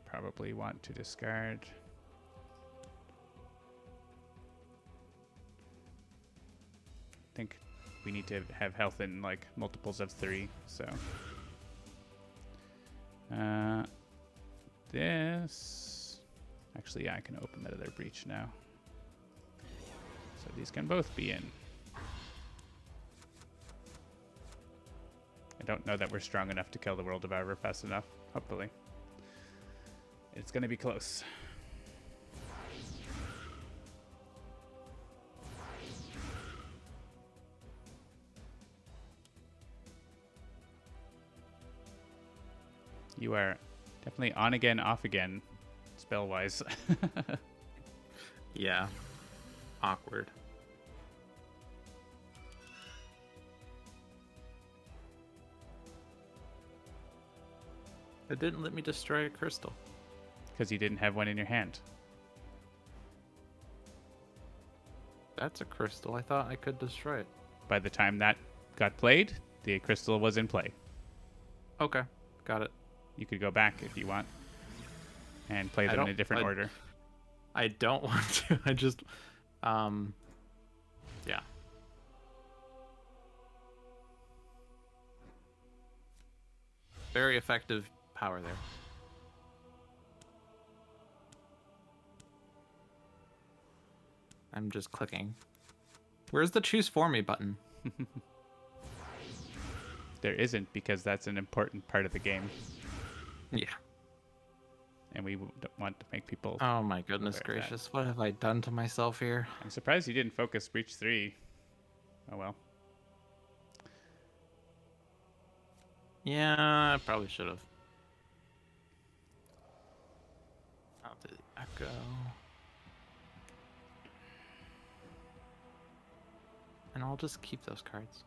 Probably want to discard. I think we need to have health in like multiples of 3, so this actually, yeah, I can open that other breach now, so these can both be in. I don't know that we're strong enough to kill the World Devourer fast enough. Hopefully it's gonna be close. You are definitely on again, off again, spell-wise. Yeah. Awkward. It didn't let me destroy a crystal. Because you didn't have one in your hand. That's a crystal. I thought I could destroy it. By the time that got played, the crystal was in play. Okay. Got it. You could go back if you want and play them in a different order. I don't want to. I just, yeah. Very effective power there. I'm just clicking. Where's the choose for me button? There isn't, because that's an important part of the game. Yeah. And we don't want to make people... Oh my goodness gracious. What have I done to myself here? I'm surprised you didn't focus Breach 3. Oh well. Yeah, I probably should have. I'll do the Echo. And I'll just keep those cards.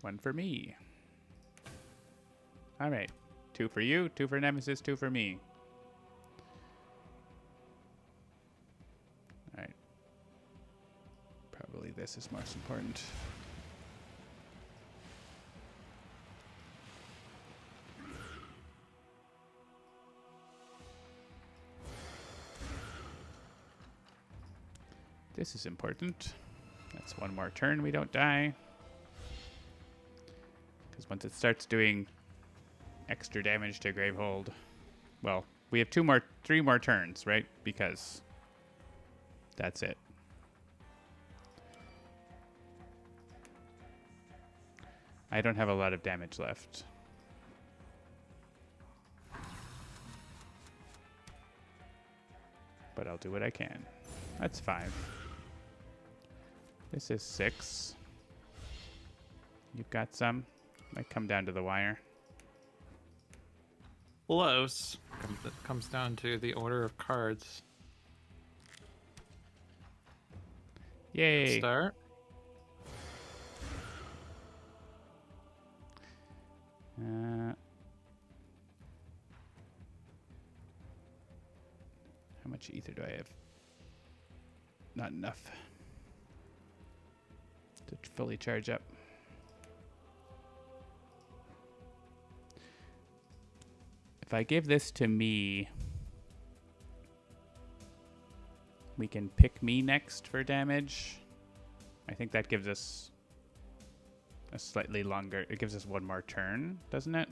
One for me. All right. 2 for you, 2 for Nemesis, 2 for me. All right. Probably this is most important. This is important. That's It's one more turn we don't die. Because once it starts doing extra damage to Gravehold, well, we have 3 more turns, right? Because that's it. I don't have a lot of damage left. But I'll do what I can. That's 5. This is 6. You've got some. Might come down to the wire. Close. It comes down to the order of cards. Yay! Start. How much ether do I have? Not enough to fully charge up. If I give this to me, we can pick me next for damage. I think that gives us a slightly longer... It gives us 1 more turn, doesn't it?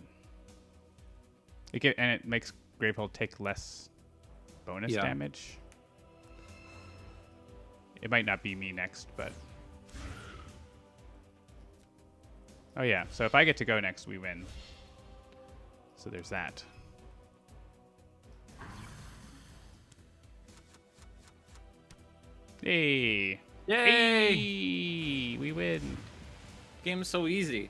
And it makes Gravehold take less bonus damage. It might not be me next, but... Oh yeah, so if I get to go next, we win. So there's that. Hey! Yay! Hey! We win. Game's so easy.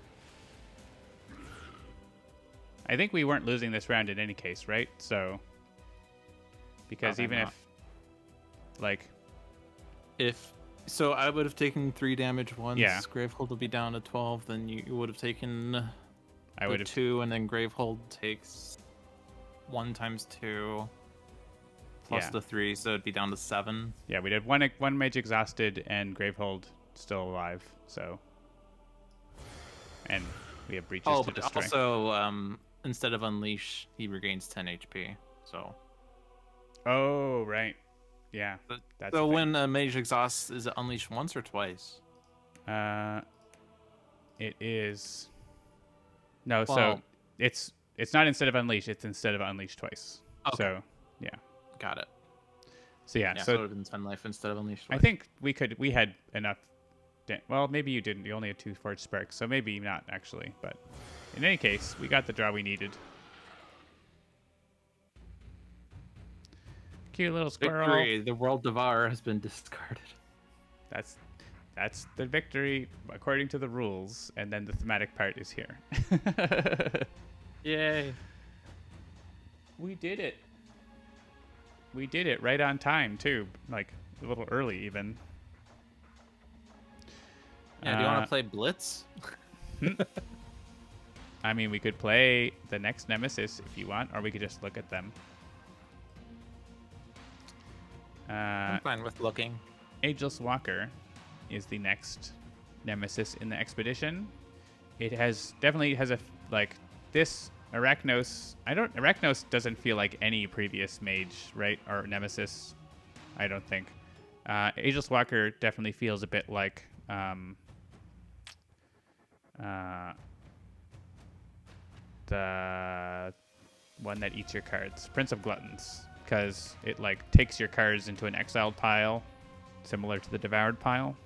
I think we weren't losing this round in any case, right? So... Because Probably even not. if... Like... So I would have taken 3 damage once. Yeah. Gravehold would be down to 12. Then you would have taken I would have 2, and then Gravehold takes 1 times 2 plus Yeah. the 3, so it'd be down to 7. Yeah, we did one mage exhausted and Gravehold still alive, so... And we have breaches Oh, to but destroy. also instead of unleash, he regains 10 HP. So. Oh, right. Yeah. That's So a thing. when a mage exhausts, is it unleash once or twice? It is... No, so Well- it's not instead of unleash, it's instead of unleash twice. Okay. So, yeah. Got it. So, yeah. Yeah, so it So would have been 10 life instead of unleash I twice. think we had enough... Well, maybe you didn't. You only had 2 forged sparks, so maybe not, actually. But in any case, we got the draw we needed. Cute little squirrel. Victory! The World Devourer has been discarded. That's the victory according to the rules, and then the thematic part is here. Yay! We did it. We did it right on time too, like a little early even. Yeah, do you want to play Blitz? I mean, we could play the next Nemesis if you want, or we could just look at them. I'm fine with looking. Ageless Walker is the next Nemesis in the expedition. It definitely has this Arachnos. Arachnos doesn't feel like any previous mage, right? Or Nemesis, I don't think. Ageless Walker definitely feels a bit like the one that eats your cards, Prince of Gluttons, because it takes your cards into an exiled pile, similar to the devoured pile.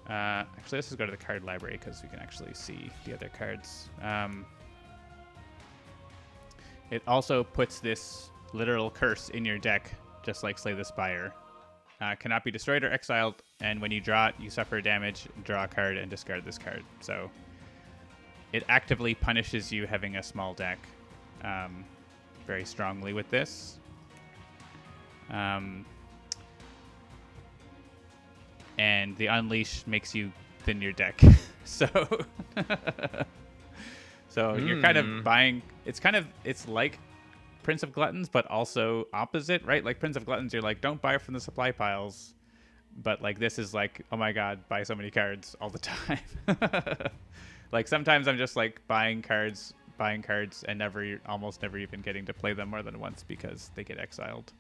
Actually, let's just go to the card library because we can actually see the other cards. It also puts this literal curse in your deck, just like Slay the Spire. Cannot be destroyed or exiled, and when you draw it, you suffer damage, draw a card, and discard this card. So it actively punishes you having a small deck very strongly with this. And the Unleash makes you thin your deck. So you're kind of buying... It's like Prince of Gluttons, but also opposite, right? Like Prince of Gluttons, you're like, don't buy from the supply piles. But like this is like, oh my god, buy so many cards all the time. Like sometimes I'm just like buying cards and almost never even getting to play them more than once because they get exiled.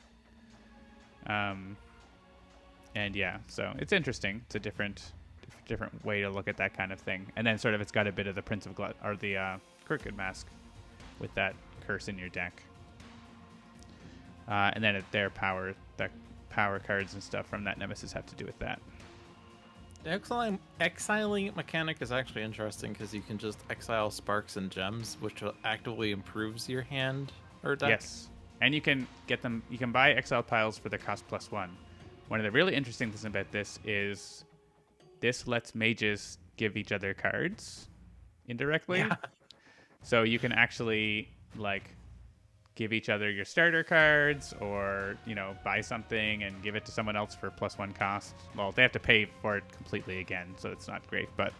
And yeah, so it's interesting. It's a different way to look at that kind of thing. And then sort of it's got a bit of the Prince of Glut or the Crooked Mask with that curse in your deck. And then their power cards and stuff from that Nemesis have to do with that. The exiling mechanic is actually interesting because you can just exile sparks and gems, which actively improves your hand or deck. Yes, and you can get them. You can buy exile piles for the cost +1. One of the really interesting things about this is this lets mages give each other cards indirectly. Yeah. So you can actually give each other your starter cards, or buy something and give it to someone else for +1 cost. Well, they have to pay for it completely again, so it's not great, but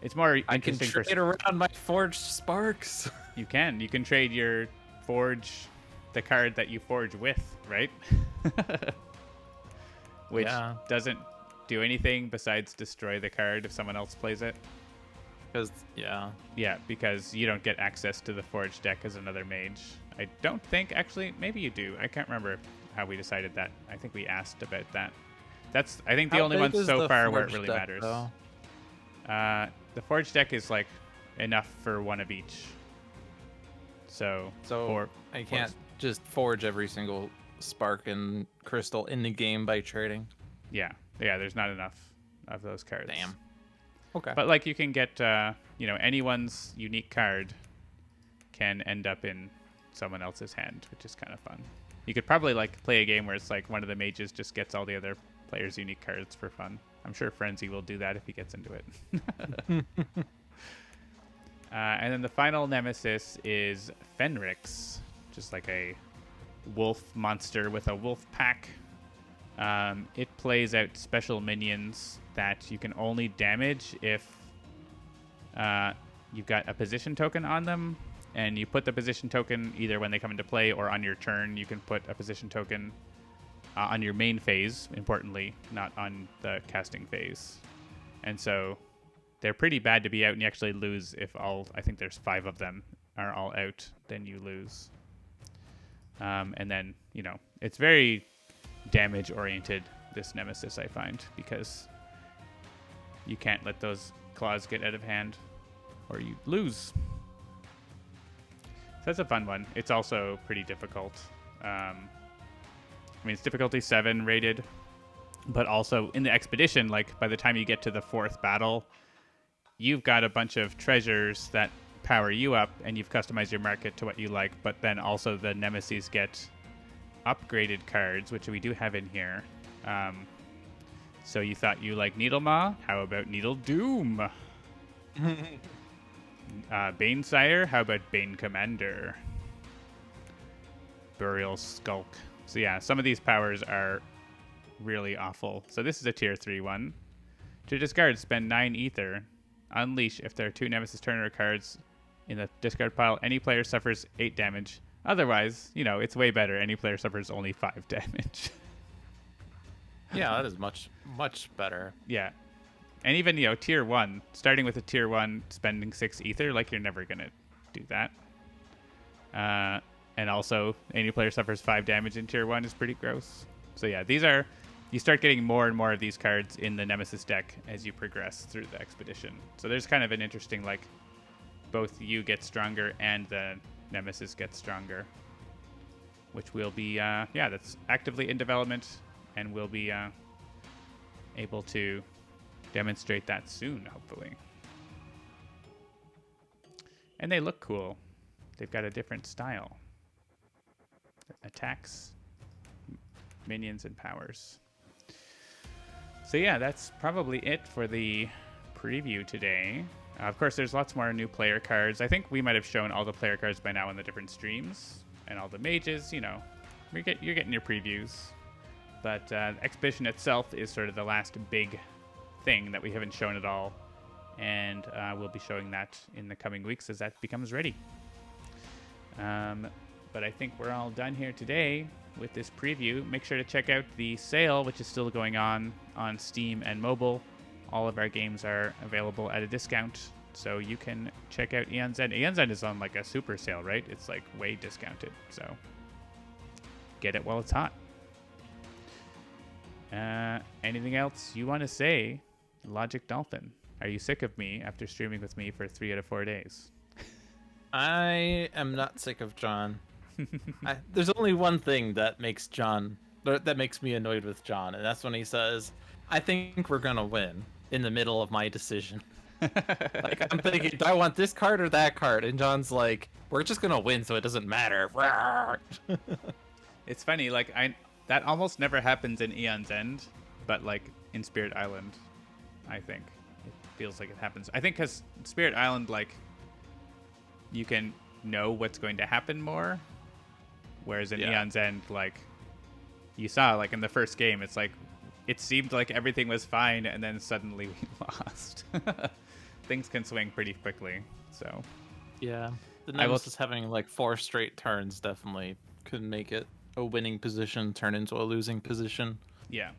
it's more interesting. I can trade around my forged sparks. You can trade your the card that you forge with, right? Which doesn't do anything besides destroy the card if someone else plays it. Because you don't get access to the forged deck as another mage. I don't think, actually, maybe you do. I can't remember how we decided that. I think we asked about that. That's, I think, the only one so far where it really matters. The forged deck is enough for one of each. So I can't just forge every single spark and crystal in the game by trading. Yeah, there's not enough of those cards. Damn. Okay. But you can get anyone's unique card can end up in someone else's hand, which is kind of fun. You could probably play a game where it's one of the mages just gets all the other players' unique cards for fun. I'm sure Frenzy will do that if he gets into it. And then the final Nemesis is Fenrix, just like a wolf monster with a wolf pack. It plays out special minions that you can only damage if you've got a position token on them, and you put the position token either when they come into play or on your turn. You can put a position token on your main phase, importantly, not on the casting phase. And so they're pretty bad to be out, and you actually lose if I think there's 5 of them are all out, then you lose. And then, it's very damage oriented, this Nemesis, I find, because you can't let those claws get out of hand or you lose. So that's a fun one. It's also pretty difficult. It's difficulty 7 rated, but also in the expedition, by the time you get to the 4th battle, you've got a bunch of treasures that power you up, and you've customized your market to what you like, but then also the Nemesis get upgraded cards, which we do have in here. So you thought you like Needlemaw? How about Needle Doom? Bane Sire? How about Bane Commander? Burial Skulk. So yeah, some of these powers are really awful. So this is a tier 3 one. To discard, spend 9 ether. Unleash. If there are 2 Nemesis Turner cards in the discard pile, any player suffers 8 damage. Otherwise, it's way better. Any player suffers only 5 damage. Yeah, that is much, much better. Yeah. And even, tier 1, starting with a tier 1, spending 6 ether, you're never going to do that. And also, any player suffers 5 damage in tier 1 is pretty gross. So yeah, you start getting more and more of these cards in the Nemesis deck as you progress through the expedition. So there's kind of an interesting, both you get stronger and the Nemesis gets stronger, which will be, that's actively in development, and we'll be able to demonstrate that soon, hopefully. And they look cool. They've got a different style. Attacks, minions, and powers. So yeah, that's probably it for the preview today. Of course, there's lots more new player cards. I think we might have shown all the player cards by now in the different streams, and all the mages. You're getting your previews. But the Expedition itself is sort of the last big thing that we haven't shown at all, and we'll be showing that in the coming weeks as that becomes ready. But I think we're all done here today with this preview. Make sure to check out the sale, which is still going on Steam and mobile. All of our games are available at a discount, so you can check out Aeon Zen. Aeon Zen is on a super sale, right? It's way discounted, so get it while it's hot. Anything else you want to say, Logic Dolphin? Are you sick of me after streaming with me for 3 out of 4 days? I am not sick of John. There's only one thing that makes me annoyed with John, and that's when he says, "I think we're gonna win," in the middle of my decision. Like, I'm thinking, do I want this card or that card? And John's like, "We're just gonna win, so it doesn't matter." It's funny, like that almost never happens in Aeon's End, but like in Spirit Island, I think it feels like it happens. I think because Spirit Island, like, you can know what's going to happen more, whereas in Aeon's End, like, you saw, like, in the first game, it's like it seemed like everything was fine, and then suddenly we lost. Things can swing pretty quickly, so yeah, the Nemesis having like 4 straight turns definitely could make it a winning position turn into a losing position. Yeah.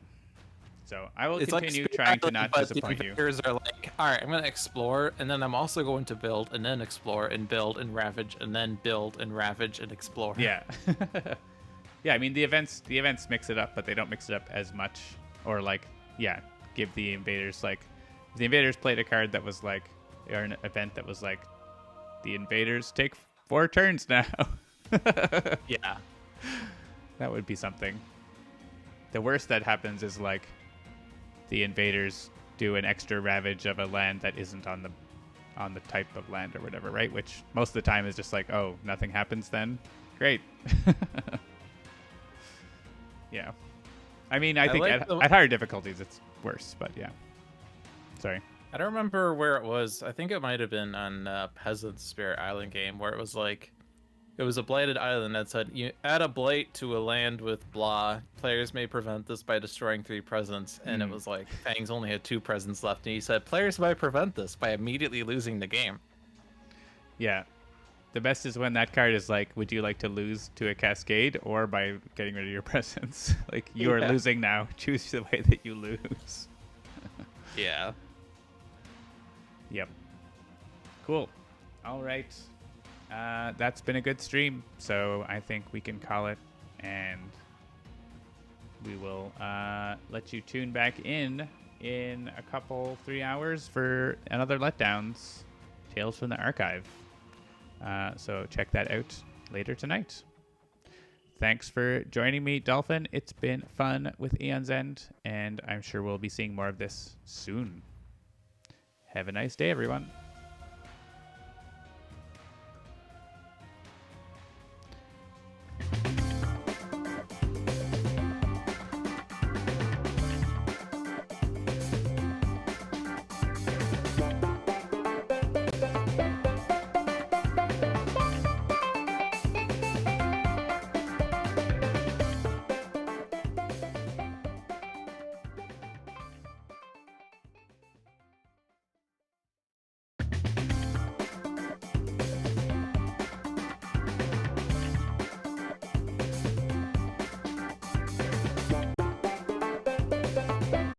So I will It's continue like trying to not disappoint the you. invaders are like, all right, I'm going to explore, and then I'm also going to build, and then explore, and build, and ravage, and then build, and ravage, and explore. Yeah. Yeah, I mean, the events mix it up, but they don't mix it up as much. Or, like, yeah, give the invaders, like, if the invaders played a card that was like, or an event that was like, the invaders take 4 turns now. Yeah. That would be something. The worst that happens is, like, the invaders do an extra ravage of a land that isn't on the type of land or whatever, right? Which most of the time is just like, oh, nothing happens then. Great. Yeah. I mean, I think like at higher difficulties it's worse, but yeah. Sorry. I don't remember where it was. I think it might have been on Peasant Spirit Island game, where it was like, it was a blighted island that said, you add a blight to a land with blah. Players may prevent this by destroying 3 presents. And it was like, Fangs only had 2 presents left. And he said, players might prevent this by immediately losing the game. Yeah. The best is when that card is like, would you like to lose to a cascade or by getting rid of your presents? Like, you are losing now. Choose the way that you lose. Yeah. Yep. Cool. All right. That's been a good stream, so I think we can call it, and we will let you tune back in a couple 3 hours for another Letdowns, Tales from the Archive. So check that out later tonight. Thanks for joining me, Dolphin. It's been fun with Aeon's End, and I'm sure we'll be seeing more of this soon. Have a nice day, everyone.